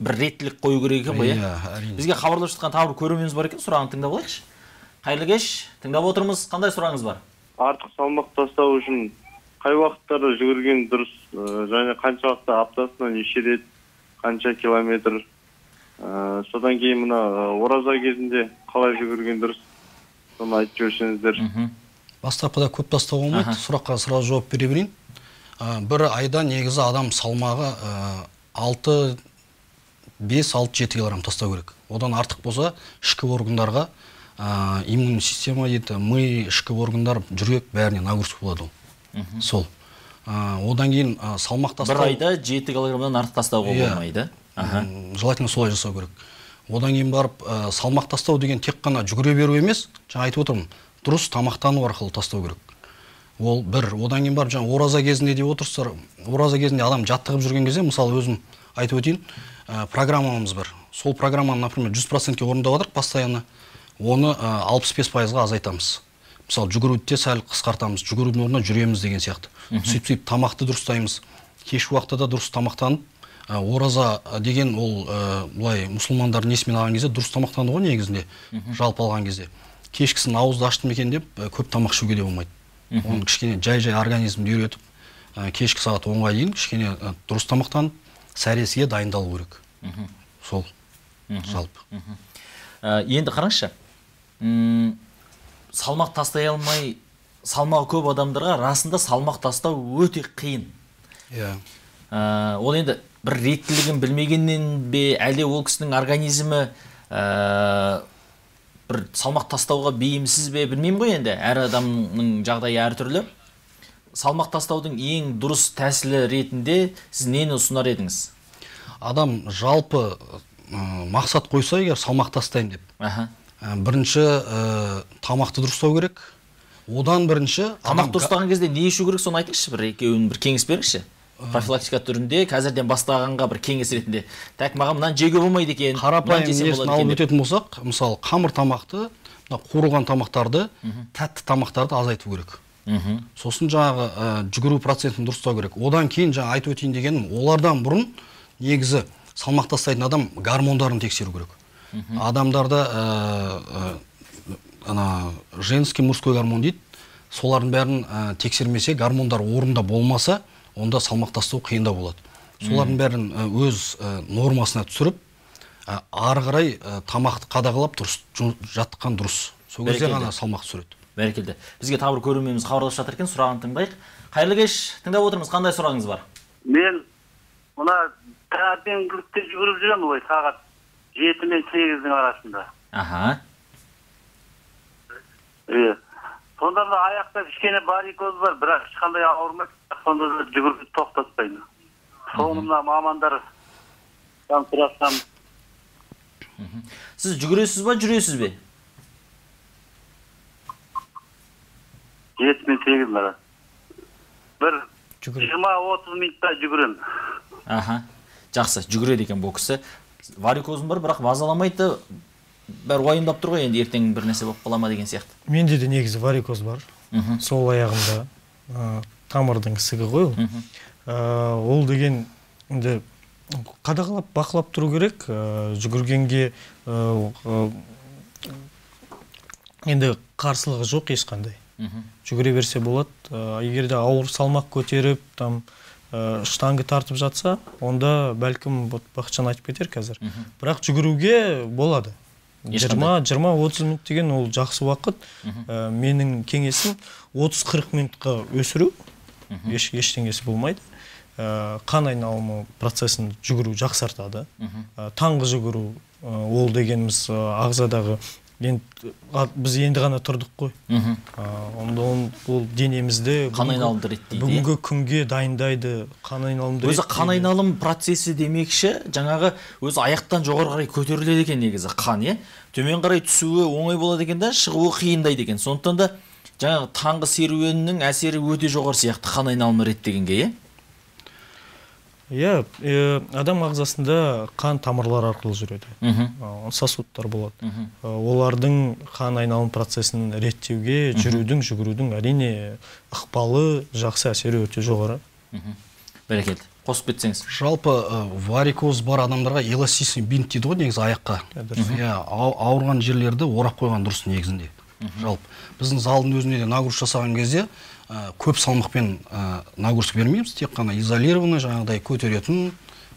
бір реттілік қою керек екен ғой. Иә, әрине. Бізге хабарласып жатқан тағы бір көрерменіміз бар екен, сұрағын тыңдап алайықшы. Қайырлы кеш, тыңдап отырмыз. Қандай сұрағыңыз бар? Артық салмақ тастау үшін қай уақыттарда жүгірген дұрыс, және қанша уақытта аптасына неше рет, қанша километр, содан кейін мына ораза кезінде қалай жүгірген дұрыс, соны айтып жіберсеңіздер. Бастапқыда көп тастау болмайды, сұраққа сразу жауап бере берейін. Бір айда негізі адам салмағы 5-6-7 килограмм тастау керек. Одан артық болса, ішкі органдарға, иммун система дейді, ми, ішкі органдар, жүрек бәріне нагрузка болады ол. Сол. Одан кейін салмақ тастау. Бір айда 7 килограммдан артық тастауға болмайды. Желательно солай жасау керек. Одан кейін барып салмақ тастау деген тек қана жүгіре беру емес, жаңа айтып отырмын, дұрыс тамақтану арқылы тастау керек. Ол бір. Одан кейін барып жаңа ораза кезінде деп отырсыздар, ораза кезінде адам жаттығып жүрген кезде, мысалы өзім айтып өтейін, программамыз бар. Сол программаны, например, 100%-ке орындап отырық постоянно, оны 65%-ға азайтамыз. Мысалы, жүгіруді сәл қысқартамыз, жүгірудің орнына жүреміз деген сияқты. Сөйтіп тамақты дұрыстаймыз. Кешкі уақытта да дұрыс тамақтанып, ораза деген ол былай мұсылмандар несімен алған кезде дұрыс тамақтану ғой негізінде, жалпы алған кезде. Кешкісін ауызды аштым екен деп көп тамақ ішуге де болмайды. Оны кішкене жай арганизмді үйретіп, кешкі сағат 10-ға дейін кішкене дұрыс тамақтанып, сәресіге дайындалу керек. Сол. Жалпы. Енді қараңызшы. Салмақ тастай алмай, салмағы көп адамдарға расында салмақ тастау өте қиын. Ол енді бір реттілігін білмегеннен бе, әлде ол кісінің организмі бір салмақ тастауға бейімсіз бе, білмеймін ғой енді. Әр адамның жағдайы әртүрлі. Салмақ тастаудың ең дұрыс тәсілі ретінде сіз нені ұсынар едіңіз? Адам жалпы мақсат қойса егер салмақ тастаймын деп. Бірінші тамақты дұрыстау керек. Одан бірінші тамақ дұрыстаған кезде не ішу керек, соны айтыңызшы, бір екеуін бір кеңес беріңізші. Профилактика түрінде қазірден бастағанға бір кеңес ретінде. Так, маған мынаны жеуге болмайды екен. Қарапайым несін алып өтетін болсақ, мысалы қамыр тамақты, қуырылған тамақтарды, тәтті тамақтарды азайту керек. Сосын жаңағы жүгіру процентін дұрыстау керек. Одан кейін жаңа айтып өтейін дегенім, олардан бұрын негізі салмақ тастайтын адам гормондарын тексеру керек. Адамдарда женский мужской гормон дейді, солардың бәрін тексермесе, гормондар орында болмаса, онда салмақ тастау қиында болады. Солардың бәрін өз нормасына түсіріп, ары қарай тамақты қадағалап жаттыққан дұрыс. Сол кезде ғана салмақ түсіреді. Бәрекелді. Бізге тағы бір көрерменіміз хабарласып жатыр екен, сұрағын тыңдайық. Қайырлы кеш, тыңдап отырмыз, қандай сұрағыңыз бар? Мен мына таңертеңгілікте жүгіріп жүремін ғой, сағат 7 мен 8-дің арасында. Сонда да аяқта кішкене варикоз бар, бірақ ешқандай ауырмайды. Сонда да жүгіруді тоқтатпайды. Соны мына мамандар сұрасам. Сіз жүгіресіз ба, жүресіз бе? 7 мен 8 арасы. Бір 20-30 минутта жүгіремін. Жақсы, жүгіреді екен бұл кісі. Варикозым бар, бірақ мазаламайды. Бәрі уайымдап тұр ғой, енді ертең бір нәрсе болып қала ма деген сияқты. Менде де негізі варикоз бар. Сол аяғымда тамырдың ісігі ғой. Ол деген енді қадағалап, бақылап тұру керек. Жүгіргенге енді қарсылығы жоқ ешқандай. Жүгіре берсе болады. Егер де ауыр салмақ көтеріп, штанга тартып жатса, онда бәлкім бақытжан айтып кетер қазір. Бірақ жүгіруге болады. 20-30 минут деген ол жақсы уақыт. Менің кеңесім 30-40 минутқа өсіру, ештеңесі болмайды. Қан айналымы процесін жүгіру жақсартады. Таңғы жүгіру, ол дегеніміз ағзадағы, біз енді ғана тұрдық қой. Ол денемізді қан айналымды реттейді. Бүгінгі күнге дайындайды, қан айналымды реттейді. Өзі қан айналым процесі демекші, жаңағы өзі аяқтан жоғары қарай көтеріледі екен негізі қан, төмен қарай түсуі оңай болады екен да, шығуы қиындайды екен. Сондықтан да жаңағы таңғы серуеннің әсері өте жоғары сияқты қан айналымы реттегенге, Иә, адам ағзасында қан тамырлар арқылы жүреді. Сосудтар болады. Олардың қан айналым процесін реттеуге жүрудің, жүгірудің әрине ықпалы, жақсы әсері өте жоғары. Бәрекелді. Қосып кетсеңіз. Жалпы варикоз бар адамдарға эластичный бинт дейді ғой негізі аяққа. Ауырған жерлерді орап қойған дұрыс негізінде. Жалпы біздің залдың өзіне де нагрузка жасаған кезде көп салмақпен нагрузка бермейміз, тек қана изолированный, жаңағыдай көтеретін,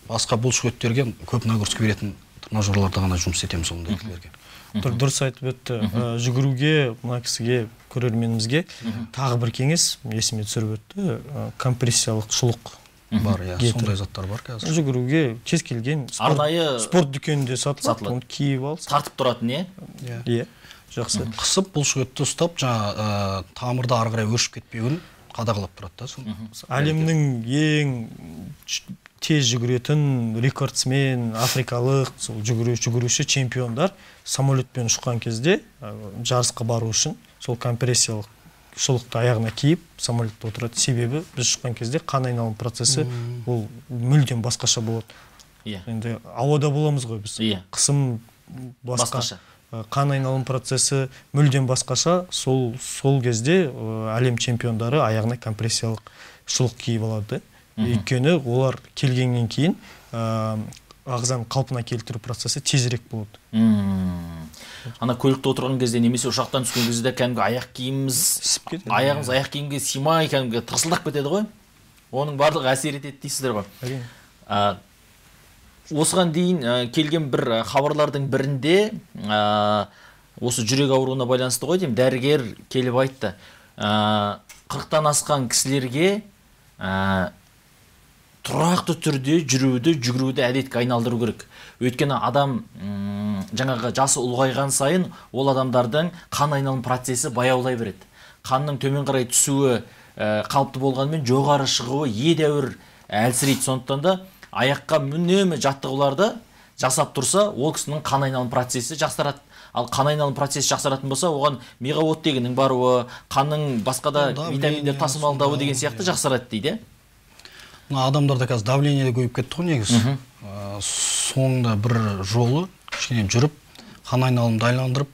басқа бұлшықеттерге көп нагрузка беретін тренажерларда ғана жұмыс етеміз ондайларға. Дұрыс айтып өтті. Жүгіруге, мына кісіге, көрерменімізге тағы бір кеңес есіме түсіріп өтті. Компрессиялық шұлық бар, сондай заттар бар қазір. Жүгіруге кез келген спорт дүкенінде сатылады. Оны киіп алсаң. Тартып тұратын, иә? Жақсы. Қысып бұлшықетті ұстап, жаңа тамырды ары қарай өршіп кетпеуін қадағалап тұрады да. Әлемнің ең тез жүгіретін рекордсмен, африкалық жүгіруші чемпиондар самолетпен ұшқан кезде жарысқа бару үшін сол компрессиялық шұлықты аяғына киіп самолетте отырады. Себебі біз ұшқан кезде қан айналым процесі ол мүлдем басқаша болады. Енді ауада боламыз ғой біз. Қысым басқаша. Қан айналым процесі мүлдем басқаша, сол кезде әлем чемпиондары аяғына компрессиялық шұлық киіп алады. Өйткені олар келгеннен кейін ағзаның қалпына келтіру процесі тезірек болады. Ана көлікте отырған кезде немесе ұшақтан түскен кезде кәдімгі аяқ киіміміз, аяғымыз аяқ киімге симай, кәдімгі тырсылдап кетеді ғой. Оның барлығы әсер етеді дейсіздер ғой. Осыған дейін келген бір хабарлардың бірінде осы жүрек ауруына байланысты ғой деймін, дәрігер келіп айтты. 40-тан асқан кісілерге тұрақты түрде жүгіруді әдетке айналдыру керек. Өйткені адам жаңағы жасы ұлғайған сайын ол адамдардың қан айналым процесі баяулай береді. Қанның төмен қарай түсуі қалыпты болғанымен жоғары шығуы едәуір әлсірейді. Сондықтан да аяққа үнемі жаттығуларды жасап тұрса, ол кісінің қан айналым процесі жақсарады. Ал қан айналым процесі жақсаратын болса, оған миға оттегінің баруы, қанның басқа да витаминдер тасымалдауы деген сияқты жақсарады дейді. Адамдарда қазір давление де көйіп кетті ғой негізі. Соңында бір жолы кішкене жүріп, қан айналымды айландырып,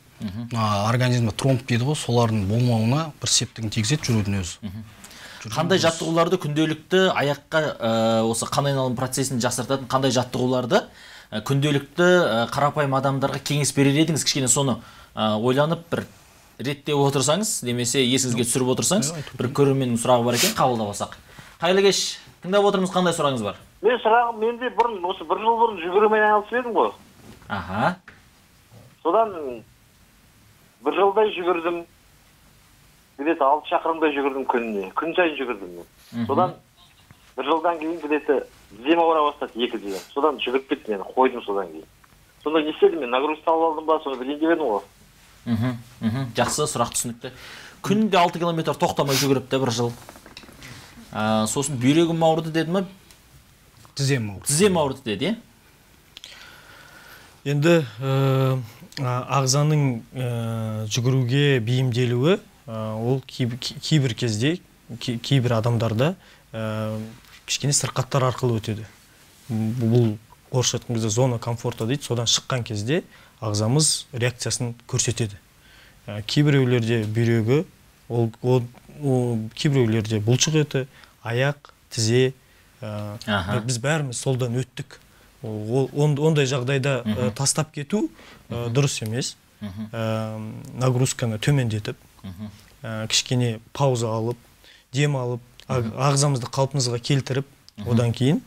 организмде тромб дейді ғой, солардың болмауына бір септігін тигізеді жүрудің өзі. Қандай жаттығуларды күнделікті аяққа осы қан айналым процесін жақсартатын қандай жаттығуларды күнделікті қарапайым адамдарға кеңес берер едіңіз? Кішкене соны ойланып бір реттеп отырсаңыз, немесе есіңізге түсіріп отырсаңыз, бір көрерменнің сұрағы бар екен, қабылдап алсақ. Қайырлы кеш, тыңдап отырмыз, қандай сұрағыңыз бар? Мен сұрағым, менде бұрын осы бір жыл бұрын жүгірумен айналысып едім ғой. Содан бір жылдай жүгірдім. Где-то 6 шақырымдай жүгірдім күніне. Күн сайын жүгірдім мен. Содан бір жылдан кейін где-то тізем ауыра бастады, 2 тізем. Содан жүгіріп кеттім, мен қойдым содан кейін. Сонда не істедім мен? Нагрузка алып алдым ба, соны білейін деп едім ғой. Жақсы, сұрақ түсінікті. Күнде 6 километр тоқтамай жүгіріпті бір жыл. Сосын бүйрегім ауырды деді ме? Тізем ауырды деді, Енді ағзаның жүгіруге бейімделуі ол кейбір кезде, кейбір адамдарда кішкене сырқаттар арқылы өтеді. Бұл орысша айтқан кезде зона комфорта дейді, содан шыққан кезде ағзамыз реакциясын көрсетеді. Кейбіреулерде бүйрегі, кейбіреулерде бұлшық еті, аяқ, тізе, біз бәріміз солдан өттік. Ондай жағдайда тастап кету дұрыс емес. Нагрузканы төмендетіп, кішкене пауза алып, дем алып, ағзамызды қалпымызға келтіріп, одан кейін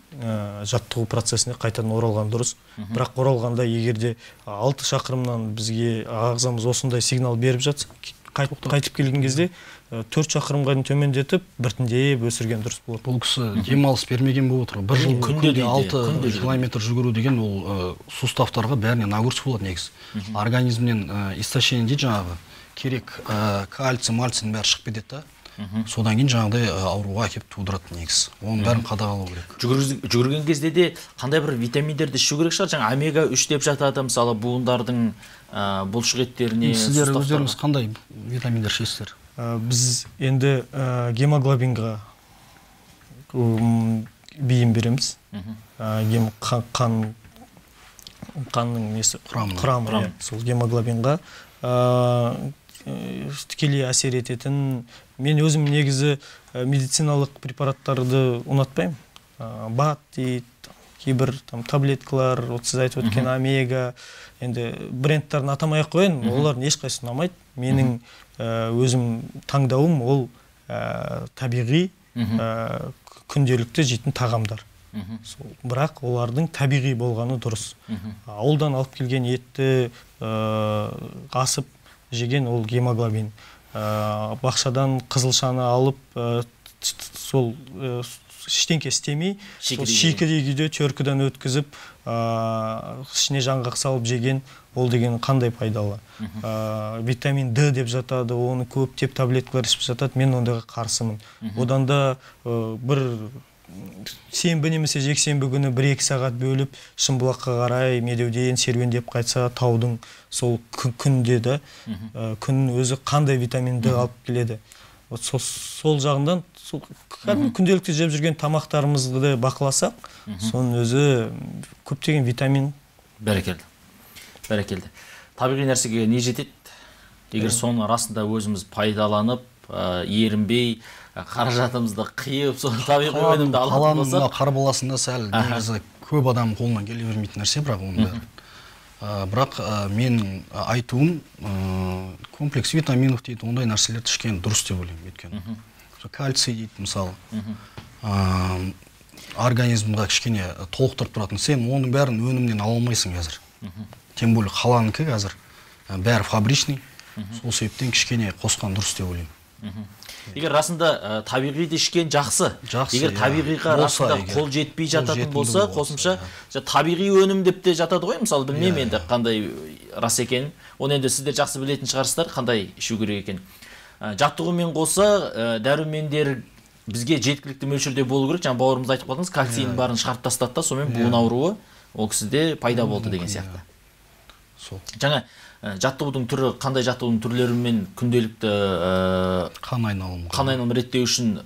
жаттығу процесіне қайтадан оралған дұрыс. Бірақ оралғанда егерде 6 шақырымнан бізге ағзамыз осындай сигнал беріп жатса, қайтып келген кезде 4 шақырымға төмендетіп, біртіндеп өсірген дұрыс болады. Бұл кісі демалыс бермеген болып отыр. Бір жыл күнде 6 километр жүгіру деген ол суставтарға бәріне нагрузка болады негізі. Организмнен истощение дейді жаңағы, керек кальций, мальцийдің бәрі шығып кетеді да. Содан кейін жаңағыдай ауруға әкеп тудырады негізі. Оның бәрін қадағалау керек. Жүгірген кезде де қандай бір витаминдерді ішу керек шығар? Жаңа омега 3 деп жатады, мысалы буындардың бұлшық еттеріне. Сіздер өздеріңіз қандай витаминдер ішесіздер? Біз енді гемоглобинға бейім береміз. Қанның несі құрамы, сол гемоглобинға тікелей әсер ететін. Мен өзім негізі медициналық препараттарды ұнатпаймын. БАТ дейді, кейбір таблеткалар, сіз айтып өткен омега, енді брендтарын атамай ақ қояйын, олардың ешқайсысы ұнамайды. Менің өзім таңдауым ол табиғи күнделікті жейтін тағамдар. Бірақ олардың табиғи болғаны дұрыс. Ауылдан алып келген етті асып жеген ол гемоглобин. Бақшадан қызылшаны алып сол ештеңке істемей, шикідей күйде төркіден өткізіп, ішіне жаңғақ салып жеген, ол деген қандай пайдалы. Витамин D деп жатады, оны көптеп таблеткалар ішіп жатады, мен ондайға қарсымын. Одан да бір сенбі немесе жексенбі күні 1-2 сағат бөліп, Шымбұлаққа қарай медеуден серуендеп қайтса, таудың сол күнде де, күннің өзі қандай витамин D алып келеді. Сол жағынан күнделікті жеп жүрген тамақтарымызды бақыласақ, соның өзі көптеген витамин. Бәрекелді. Табиғи нәрсеге не жетеді? Егер соның арасында өзіміз пайдаланып, ерінбей, қаражатымызды қиып, сол табиғи өнімді алып болсақ, қарбаласында сәл негізі көп адам қолынан келе бермейтін нәрсе, бірақ оның бәрі. Бірақ мен айтуым комплекс витаминов дейді, ондай нәрселерді ішкен дұрыс деп ойлаймын. Өйткені кальций дейді мысалы, организмға кішкене толықтырып тұратын. Сен оның бәрін өнімнен ала алмайсың қазір. Тем более қаланыкі қазір бәрі фабричный. Сол себептен кішкене қосқан дұрыс деп ойлаймын. Егер расында табиғиді ішкен жақсы. Егер табиғиға расында қол жетпей жататын болса, қосымша табиғи өнім деп те жатады ғой, мысалы, білмеймін енді қандай рас екенін. Оны енді сіздер жақсы білетін шығарсыздар, қандай ішу керек екенін. Жаттығумен қоса дәрумендер бізге жеткілікті мөлшерде болу керек. Жаңа бауырымыз айтып қалдыңыз, кальцийдің барын шығарып тастады, сонымен буын ауруы ол кісіде пайда болды деген сияқты. Жаңа жаттығудың түрі, қандай жаттығудың түрлерімен күнделікті қан айналымын реттеу үшін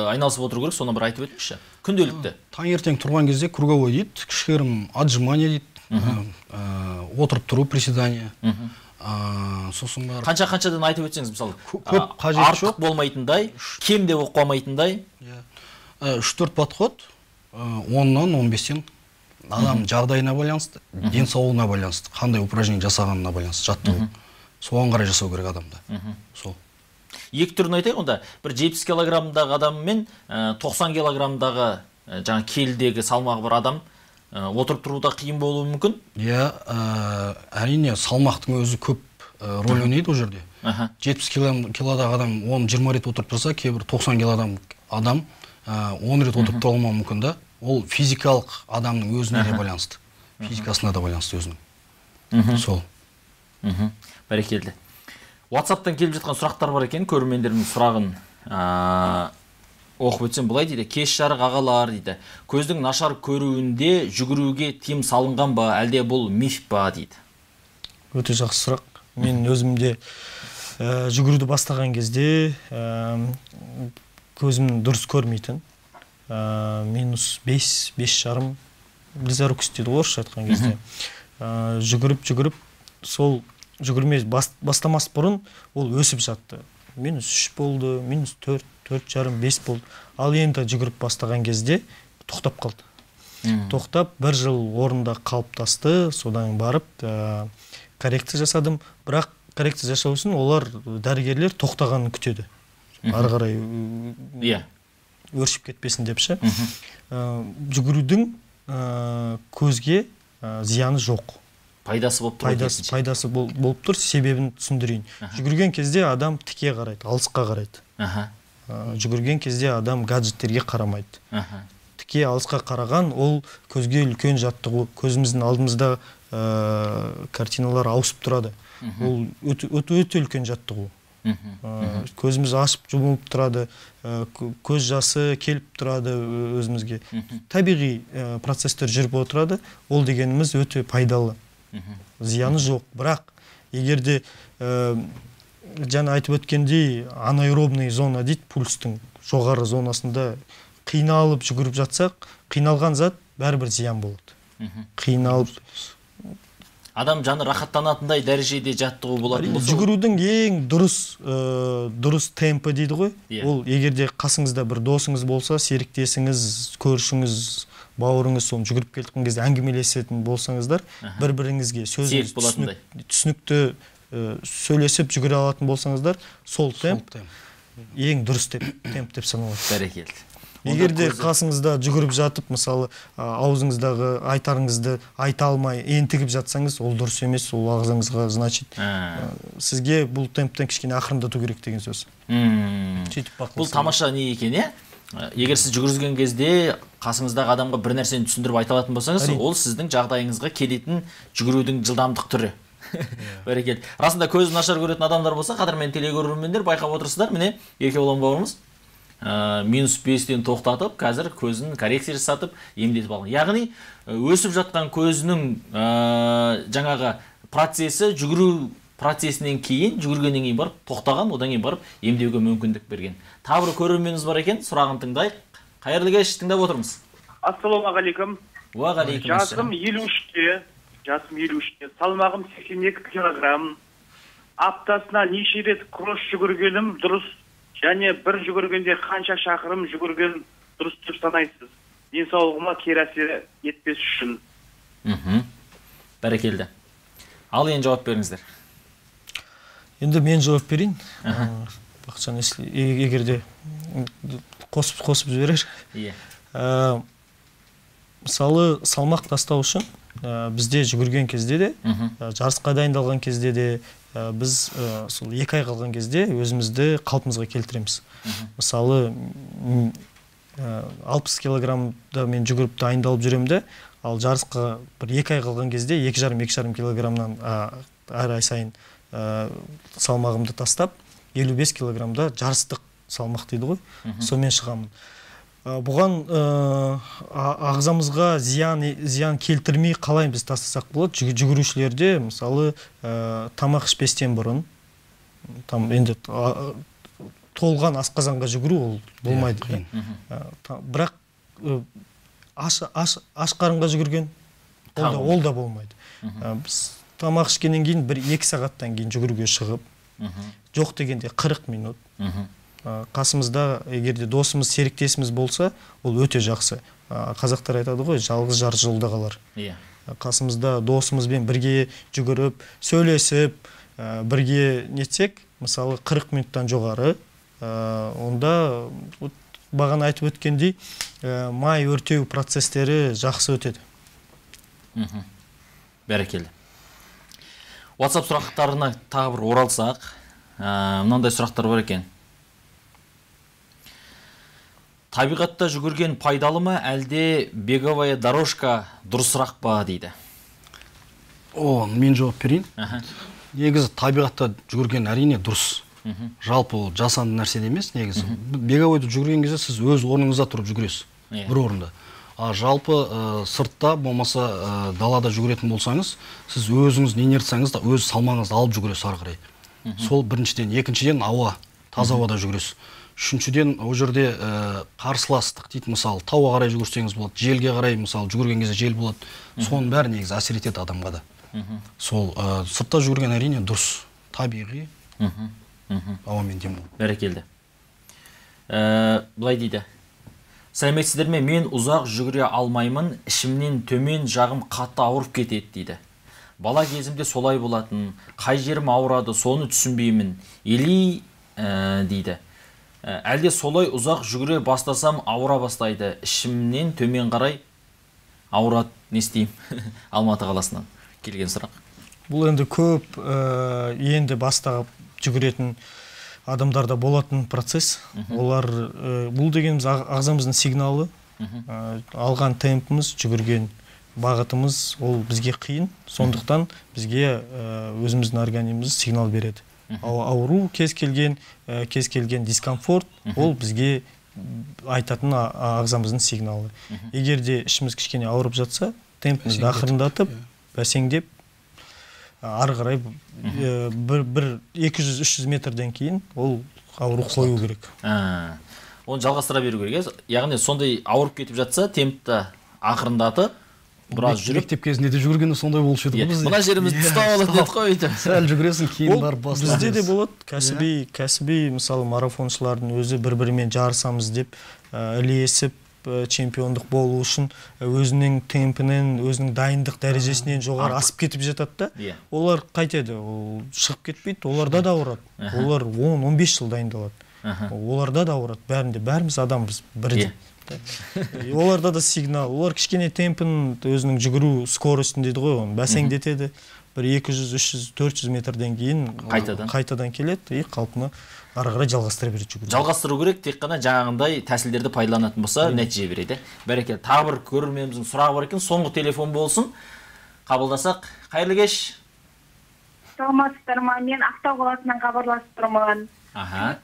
айналысып отыру керек, соны бір айтып өтіңізші. Күнделікті. Таңертең тұрған кезде круговой дейді, кішігірім отжимание дейді, отырып тұру, приседание. Қаншадан айтып өтсеңіз, мысалы, артық болмайтындай, кем де болып қалмайтындай. 3-4 подход, 10-нан 15-тен адам жағдайына байланысты, денсаулығына байланысты, қандай упражнение жасағанына байланысты жаттығу. Соған қарай жасау керек адамда. Сол. Екі түрін айтайық онда, бір 70 килограммдағы адам мен 90 килограммдағы жаңа келідегі салмағы бір адам отырып тұруда қиын болуы мүмкін? Әрине, салмақтың өзі көп рөл ойнайды ол жерде. 70 килодағы адам 10-20 рет отырып тұрса, кейбір 90 килодағы адам 10 рет отырып тұра алмауы мүмкін да. Ол физикалық адамның өзіне де байланысты. Физикасына да байланысты өзінің. Сол. Бәрекелді. WhatsApp-тан келіп жатқан сұрақтар бар екен, көрермендердің сұрағын оқып өтсем былай дейді. Кеш жарық ағалар дейді. Көздің нашар көруінде жүгіруге тыйым салынған ба, әлде бұл миф ба дейді. Өте жақсы сұрақ. Мен өзімде жүгіруді бастаған кезде көзім дұрыс көрмейтін. -5,5 близорукость дейді орысша айтқан кезде. Жүгіріп, сол жүгірмей бастамас бұрын ол өсіп жатты. -3 болды, -4, 4,5, 5 болды. Ал енді жүгіріп бастаған кезде тоқтап қалды. Тоқтап, 1 жыл орында қалыптасты, содан барып коррекция жасадым. Бірақ коррекция жасау үшін олар дәрігерлер тоқтағанын күтеді. Ары қарай өршіп кетпесін депші. Жүгірудің көзге зияны жоқ. Пайдасы болып тұр. Пайдасы болып тұр, себебін түсіндірейін. Жүгірген кезде адам тіке қарайды, алысқа қарайды. Жүгірген кезде адам гаджеттерге қарамайды. Тіке алысқа қараған, ол көзге үлкен жаттығу. Көзіміздің алдымызда картиналар ауысып тұрады. Ол өте үлкен жаттығу. Көзіміз ашып жұмылып тұрады, көз жасы келіп тұрады өзімізге. Табиғи процестер жүріп отырады, ол дегеніміз өте пайдалы. Зияны жоқ, бірақ егерде жаңа айтып өткендей анаэробный зона дейді, пульстың жоғары зонасында қиналып жүгіріп жатсақ, қиналған зат бәрібір зиян болады. Қиналып адам жаны рахаттанатындай дәрежеде жаттығу болатын болса, жүгірудің ең дұрыс темпі дейді ғой. Ол егерде қасыңызда бір досыңыз болса, серіктесіңіз, көршіңіз, бауырыңыз соны жүгіріп келген кезде әңгімелесетін болсаңыздар, бір-біріңізге сөзіңіз түсінікті сөйлесіп жүгіре алатын болсаңыздар, сол темп ең дұрыс темп деп саналады. Бәрекелді. Егерде қасыңызда жүгіріп жатып, мысалы, аузыңыздағы айтарыңызды айта алмай ентігіп жатсаңыз, ол дұрыс емес, ол ағзаңызға, значит, сізге бұл темптен кішкене ақырындату керек деген сөз. Бұл тамаша не екен, е? Егер сіз жүгірген кезде қасыңыздағы адамға бір нәрсені түсіндіріп айта алатын болсаңыз, ол сіздің жағдайыңызға келетін жүгірудің жылдамдық түрі. Бәрекелді. Расында көзі нашар көретін адамдар болса, қадірмен телегөрермендер байқап отырсыздар, міне, Еркебұлан бауырымыз -5-тен тоқтатып, қазір көзін коррекция жасатып, емдетіп алған. Яғни, өсіп жатқан көзінің жаңағы процесі жүгіру процесінен кейін, жүгіргеннен кейін барып тоқтаған, одан кейін барып емдеуге мүмкіндік берген. Тағы бір көрерменіміз бар екен, сұрағын тыңдайық. Қайырлы кеш, тыңдап отырмыз. Ассалаумағалейкум. Уағалейкум ассалам. Жасым 53-те, салмағым 82 килограмм. Аптасына неше рет кросс жүгіргенім дұрыс, және бір жүгіргенде қанша шақырым жүгірген дұрыс деп санайсыз? Денсаулығыма кері әсер етпес үшін. Бәрекелді. Ал енді жауап беріңіздер. Енді мен жауап берейін. Бақытжан, егерде қосып жіберер. Мысалы, салмақ тастау үшін бізде жүгірген кезде де, жарысқа дайындалған кезде де, біз сол 2 ай қалған кезде өзімізді қалпымызға келтіреміз. Мысалы, 60 килограммда мен жүгіріп дайындалып жүремді, ал жарысқа бір 2 ай қалған кезде 2,5 килограммнан әр ай сайын салмағымды тастап, 55 килограммда жарыстық салмақ дейді ғой, сонымен шығамын. Бұған ағзамызға зиян келтірмей қалай біз тастасақ болады? Жүгірушілерде, мысалы, тамақ ішпестен бұрын, енді толған асқазанға жүгіру ол болмайды. Бірақ аш қарынға жүгірген ол да болмайды. Біз тамақ ішкеннен кейін 1-2 сағаттан кейін жүгіруге шығып, жоқ дегенде 40 минут. Қасымызда, егерде досымыз, серіктесіміз болса, ол өте жақсы. Қазақтар айтады ғой, жалғыз жар жолда қалар. Қасымызда досымызбен бірге жүгіріп, сөйлесіп, бірге нетсек, мысалы 40 минуттан жоғары, онда бағана айтып өткендей, май өртеу процестері жақсы өтеді. Бәрекелді. WhatsApp сұрақтарына тағы бір оралсақ, мынандай сұрақтар бар екен. Табиғатта жүгірген пайдалы ма, әлде беговая дорожка дұрысырақ па дейді? Мен жауап берейін. Негізі табиғатта жүгірген әрине дұрыс. Жалпы ол жасанды нәрсе емес, негізі. Беговойды жүгірген кезде сіз өз орныңызда тұрып жүгіресіз, бір орында. Жалпы сыртта, болмаса далада жүгіретін болсаңыз, сіз өзіңіз не нертсаңыз да өз салмағыңызды алып жүгіресіз ары қарай. Сол біріншіден, екіншіден ауа, таза ауада жүгіресіз. Үшіншіден, о жерде қарсыластық дейді, мысалы, тауға қарай жүгірсеңіз болады, желге қарай, мысалы, жүгірген кезде жел болады. Соның бәрі негізі әсер етеді адамға да. Сол сыртта жүгірген әрине дұрыс, табиғи, ауамен демалу. Бәрекелді. Былай дейді. Сәлеметсіздер ме, мен ұзақ жүгіре алмаймын, ішімнен төмен жағым қатты ауырып кетеді дейді. Бала кезімде солай болатын, қай жерім ауырады, соны түсінбеймін. Или дейді. Әлде солай ұзақ жүгіре бастасам ауыра бастайды, ішімнен төмен қарай ауырады, не істеймін? Алматы қаласынан келген сұрақ. Бұл енді көп енді бастап жүгіретін адамдарда болатын процесс. Олар бұл дегеніміз ағзамыздың сигналы, алған темпіміз, жүгірген бағытымыз, ол бізге қиын. Сондықтан бізге өзіміздің организміміз сигнал береді. Ауру, кез келген дискомфорт, ол бізге айтатын ағзамыздың сигналы. Егерде ішіміз кішкене ауырып жатса, темпімізді ақырындатып, бәсеңдеп, ары қарай 200-300 метрден кейін ол ауру қою керек. оны жалғастыра беру керек. Яғни сондай ауырып кетіп жатса, темпті ақырындатып, біраз жүріп. Мектеп кезінде де жүгіргенде сондай болушы еді ғой бізде. Мына жерімізді ұстап алады деп қойды. Сәл жүгіресің, кейін барып бастап. Бізде де болады. Кәсіби мысалы марафоншылардың өзі бір-бірімен жарысамыз деп ілесіп чемпиондық болу үшін өзінің темпінен, өзінің дайындық дәрежесінен жоғары асып кетіп жатады да. Олар қайтеді, ол шығып кетпейді, оларда да ауырады. Олар 10-15 жыл дайындалады. Оларда да ауырады. Бәріміз адамбыз бірдей. Оларда да сигнал. Олар кішкене темпін өзінің жүгіру скоростын дейді ғой, оны бәсеңдетеді. Бір 200, 300, 400 метрден кейін қайтадан келеді, қалпына ары қарай жалғастыра береді жүгіру. Жалғастыру керек, тек қана жаңағындай тәсілдерді пайдаланатын болса, нәтиже береді. Бәрекелді. Тағы бір көрерменіміздің сұрағы бар екен, соңғы телефон болсын. Қабылдасақ. Қайырлы кеш. Саламатсыздар ма? Мен Ақтау қаласынан хабарласып тұрмын.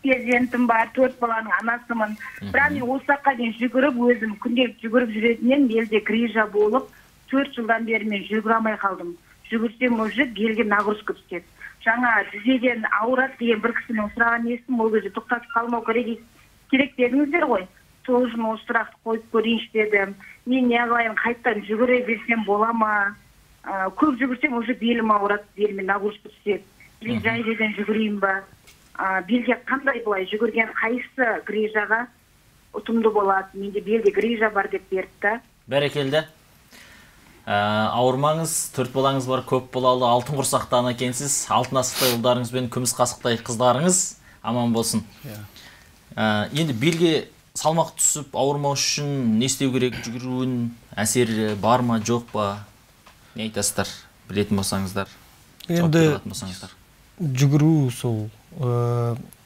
Перзентім бар, 4 баланың анасымын. Бірақ мен осы уақытқа дейін жүгіріп, өзім күнделік жүгіріп жүретінен белде грижа болып, 4 жылдан бері мен жүгіре алмай қалдым. Жүгірсем уже белге нагрузка түседі. Жаңа тізеден ауырады деген бір кісінің сұраған естім, ол кезде тоқтатып қалмау керек дедіңіздер ғой. Сол үшін осы сұрақты қойып көрейінші дедім. Мен неғылайын қайттан жүгіре берсем бола ма? Көп жүгірсем уже белім ауырады, беліме нагрузка түседі. Мен жайдеден жүгірейін ба? Белге қандай былай жүгірген қайсы грижаға ұтымды болады? Менде белде грижа бар деп берді. Бәрекелді. Ауырмаңыз, 4 балаңыз бар, көп балалы, алтын құрсақты ана екенсіз, алтын асықтай ұлдарыңыз бен күміс қасықтай қыздарыңыз аман болсын. Енді белге салмақ түсіп ауырмау үшін не істеу керек? Жүгіруін әсері бар ма, жоқ па? Не айтасыздар? Білетін болсаңыздар. Енді жүгіру сол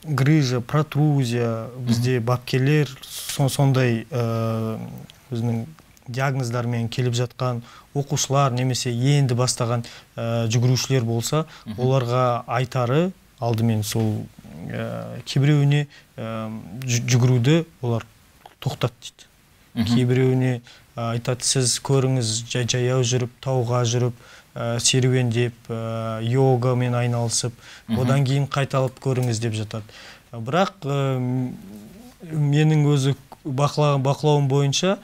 грижа, протрузия, бізде бапкерлер сондай өзінің диагноздармен келіп жатқан оқушылар немесе енді бастаған жүгірушілер болса, оларға айтары алдымен сол кейбіреуіне жүгіруді олар тоқтат дейді. Кейбіреуіне айтады, сіз көріңіз жаяу жүріп, тауға жүріп, серуендеп, йогамен айналысып, одан кейін қайталап көріңіз деп жатады. Бірақ менің өзі бақылауым бойынша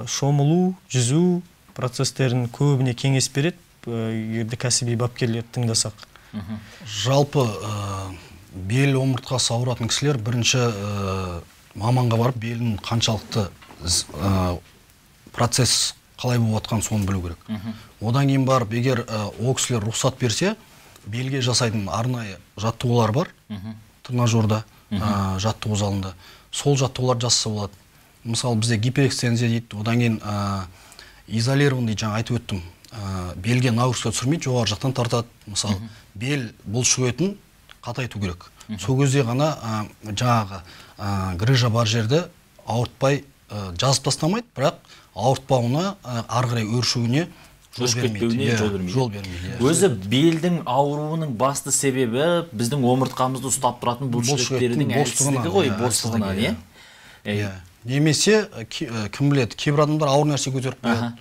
шомылу, жүзу процестерін көбіне кеңес береді, егерде кәсіби бапкерлер тыңдасақ. Жалпы бел омыртқасы ауыратын кісілер бірінші маманға барып белінің қаншалықты процесс қалай болып жатқан соны білу керек. Одан кейін барып, егер ол кісілер рұқсат берсе, белге жасайтын арнайы жаттығулар бар, тренажерда, жаттығу залында. Сол жаттығуларды жасаса болады. Мысалы, бізде гиперэкстензия дейді, одан кейін изолированный, жаңа айтып өттім, белге нагрузка түсірмейді, жоғары жақтан тартады. Мысалы, бел бұлшық етін қатайту керек. Сол кезде ғана жаңағы грыжа бар жерді ауыртпай жазып тастамайды, бірақ ауыртпауына, ары қарай өршуіне жол бермейді. Өзі белдің ауруының басты себебі біздің омыртқамызды ұстап тұратын бұлшықеттердің әлсіздігі ғой, бостығынан, е? Немесе, кім біледі, кейбір адамдар ауыр нәрсе көтеріп қояды.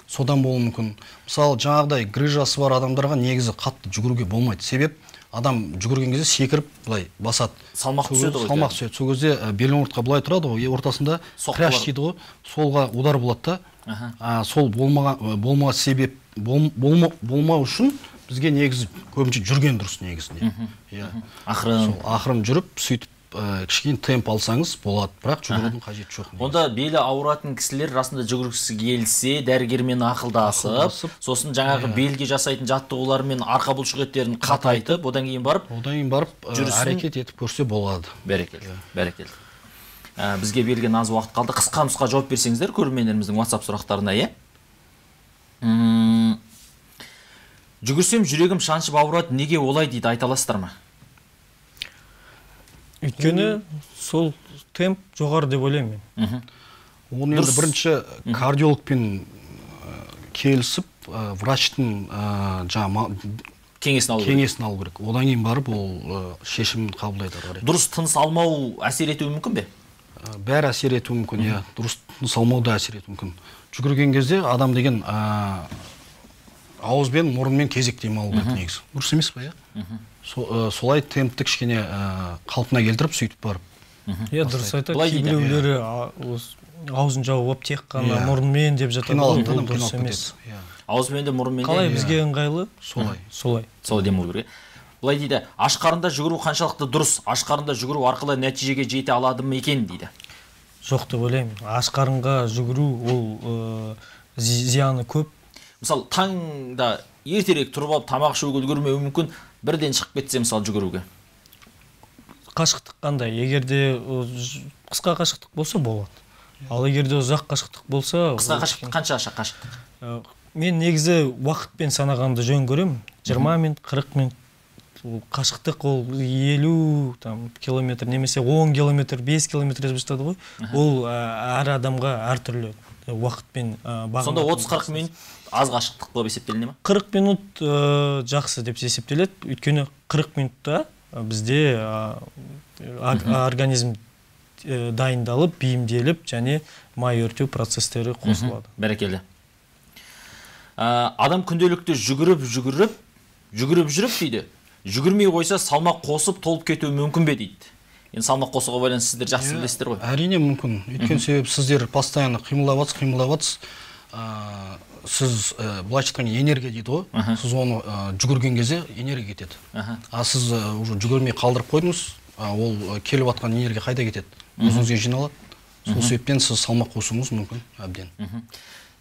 Содан болуы мүмкін. Мысалы, жаңағыдай грыжасы бар адамдарға негізі қатты жүгіруге болмайды. Себеп, адам жүгірген кезде секіріп былай басады. Салмақ түседі ғой. Салмақ түседі. Сол кезде бел омыртқа былай тұрады ғой, ортасында кряш дейді ғой, солға удар болады да. Сол болмау себеп болмау үшін бізге негізі көбінше жүрген дұрыс негізінде. Ақырын жүріп, сөйтіп кішкене темп алсаңыз болады, бірақ жүгірудің қажеті жоқ. Онда белі ауыратын кісілер расында жүгіргісі келсе, дәрігермен ақылдасып, сосын жаңағы белге жасайтын жаттығулармен арқа бұлшық еттерін қатайтып, одан кейін барып әрекет етіп көрсе болады. Бәрекелді. Бізге берген аз уақыт қалды. Қысқа нұсқа жауап берсеңіздер көрермендеріміздің WhatsApp сұрақтарына, е? Жүгірсем жүрегім шаншып ауырады, неге олай дейді, айта аласыздар ма? Өйткені сол темп жоғары деп ойлаймын мен. Оны енді бірінші кардиологпен келісіп, врачтың кеңесін алу керек. Одан кейін барып, ол шешімін қабылдайды. Дұрыс тыныс алмау әсер етуі мүмкін бе? Бәрі әсер етуі мүмкін, иә. Дұрыс тыныс алмау да әсер етуі мүмкін. Жүгірген кезде адам деген ауызбен, мұрынмен кезек демалу керек негізі. Дұрыс емес па, иә? Солай темпті кішкене қалпына келтіріп, сөйтіп барып Иә, дұрыс айтады. Кейбіреулері аузын жауып тек қана мұрынмен деп жатады. Ол дұрыс емес. Аузымен де мұрынмен де. Қалай бізге ыңғайлы? Солай демеу керек. Былай дейді, аш қарында жүгіру қаншалықты дұрыс? Аш қарында жүгіру арқылы нәтижеге жете алады ма екен дейді. Жоқ деп ойлаймын. Аш қарынға жүгіру ол зияны көп. Мысалы, таңда ертерек тұрып алып тамақ ішуге үлгермеуі мүмкін, бірден шығып кетсе мысалы жүгіруге. Қашықтық қандай? Егерде қысқа қашықтық болса болады. Ал егерде ұзақ қашықтық болса, қысқа қашықтық қанша қашықтық? Мен негізі уақытпен санағанды жөн көремін. 20 минут, 40 минут. Қашықтық ол 50 километр немесе 10 километр, 5 километр жазып жатады ғой. Ол әр адамға әртүрлі уақытпен бағынады. Сонда 30-40 минут аз қашықтық болып есептеліне ме? 40 минут жақсы деп есептеледі. Өйткені 40 минутта бізде организм дайындалып, бейімделіп, және май өртеу процестері қосылады. Бәрекелді. Адам күнделікті жүгіріп дейді. Жүгірмей қойса салмақ қосып толып кетуі мүмкін бе дейді. Енді салмақ қосуға байланысты сіздер жақсы білесіздер ғой. Әрине мүмкін. Өйткені себеп сіздер постоянно қимылдаватсыз. Сіз былайша айтқанда энергия дейді ғой. Сіз оны жүгірген кезде энергия кетеді. А сіз уже жүгірмей қалдырып қойдыңыз, ол келіп жатқан энергия қайда кетеді? Өзіңізге жиналады. Сол себептен сіз салмақ қосуыңыз мүмкін әбден.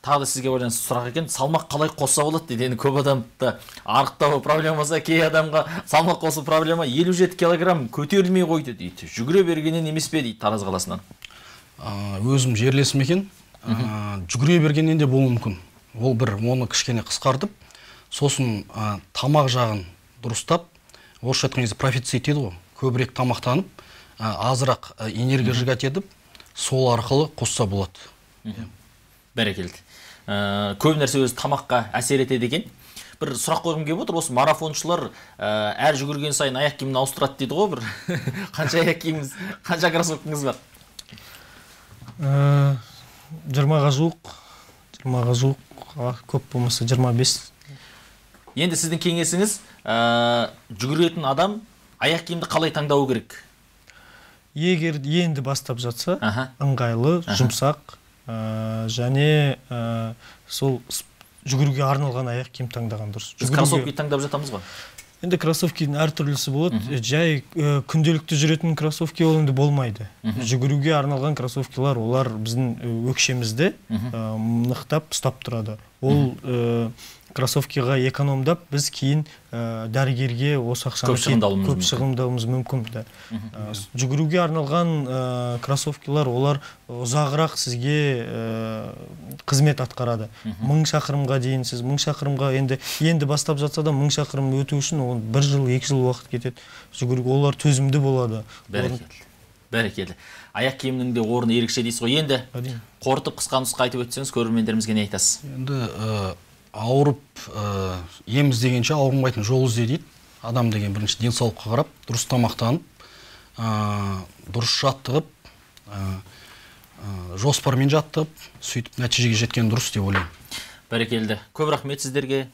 Тағы да сізге байланысты сұрақ екен, салмақ қалай қосса болады дейді. Енді көп адамда арықтау проблемасы, кей адамға салмақ қосу проблема 57 килограмм көтерілмей қойды дейді. Жүгіре бергеннен емес пе дейді Тараз қаласынан. Өзім жерлесім екен. Жүгіре бергеннен де болуы мүмкін. Ол бір оны кішкене қысқартып, сосын тамақ жағын дұрыстап, орысша айтқан кезде профицит дейді ғой, көбірек тамақтанып, азырақ энергия жігат етіп, сол арқылы қосса болады. Бәрекелді. Көп нәрсе өзі тамаққа әсер етеді екен. Бір сұрақ қойғым келіп отыр, осы марафоншылар әр жүгірген сайын аяқ киімін ауыстырады дейді ғой, бір қанша аяқ киіміңіз, қанша кроссовкаңыз бар? 20-ға жуық, көп болмаса 25. Енді сіздің кеңесіңіз, жүгіретін адам аяқ киімді қалай таңдауы керек? Егер енді бастап жатса, ыңғайлы, жұмсақ, және сол жүгіруге арналған аяқ киім таңдаған дұрыс. Біз кроссовки таңдап жатамыз ғой? Енді кроссовкидің әртүрлісі болады. Жай күнделікті жүретін кроссовки ол енді болмайды. Жүгіруге арналған кроссовкилар, олар біздің өкшемізді нықтап ұстап тұрады. Ол кроссовкиға экономдап, біз кейін дәрігерге осы ақшаны көп шығындауымыз мүмкін. Жүгіруге арналған кроссовкилар, олар ұзағырақ сізге қызмет атқарады. 1000 шақырымға дейін сіз 1000 шақырымға енді бастап жатса да 1000 шақырым өту үшін 1 жыл, 2 жыл уақыт кетеді. Жүгіруге олар төзімді болады. Бәрекелді. Аяқ киімнің де орны ерекше дейсіз ғой. Енді қорытып қысқа нұсқа айтып өтсеңіз, көрермендерімізге не айтасыз? Енді ауырып ем іздегенше ауырмайтын жол ізде дейді. Адам деген бірінші денсаулыққа қарап, дұрыс тамақтанып, дұрыс жаттығып, жоспармен жаттығып, сөйтіп нәтижеге жеткен дұрыс деп ойлаймын. Бәрекелді. Көп рахмет сіздерге.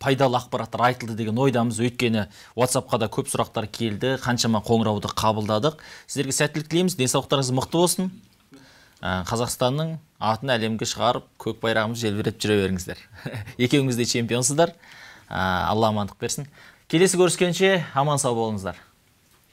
Пайдалы ақпараттар айтылды деген ойдамыз. Өйткені WhatsApp-қа да көп сұрақтар келді, қаншама қоңырауды қабылдадық. Сіздерге сәттілік тілейміз, денсаулықтарыңыз мықты болсын. Қазақстанның атын әлемге шығарып, көк байрағымыз желбіреп жүре беріңіздер. Екеуіңіз де чемпионсыздар. Алла амандық берсін. Келесі көріскенше аман сау болыңыздар.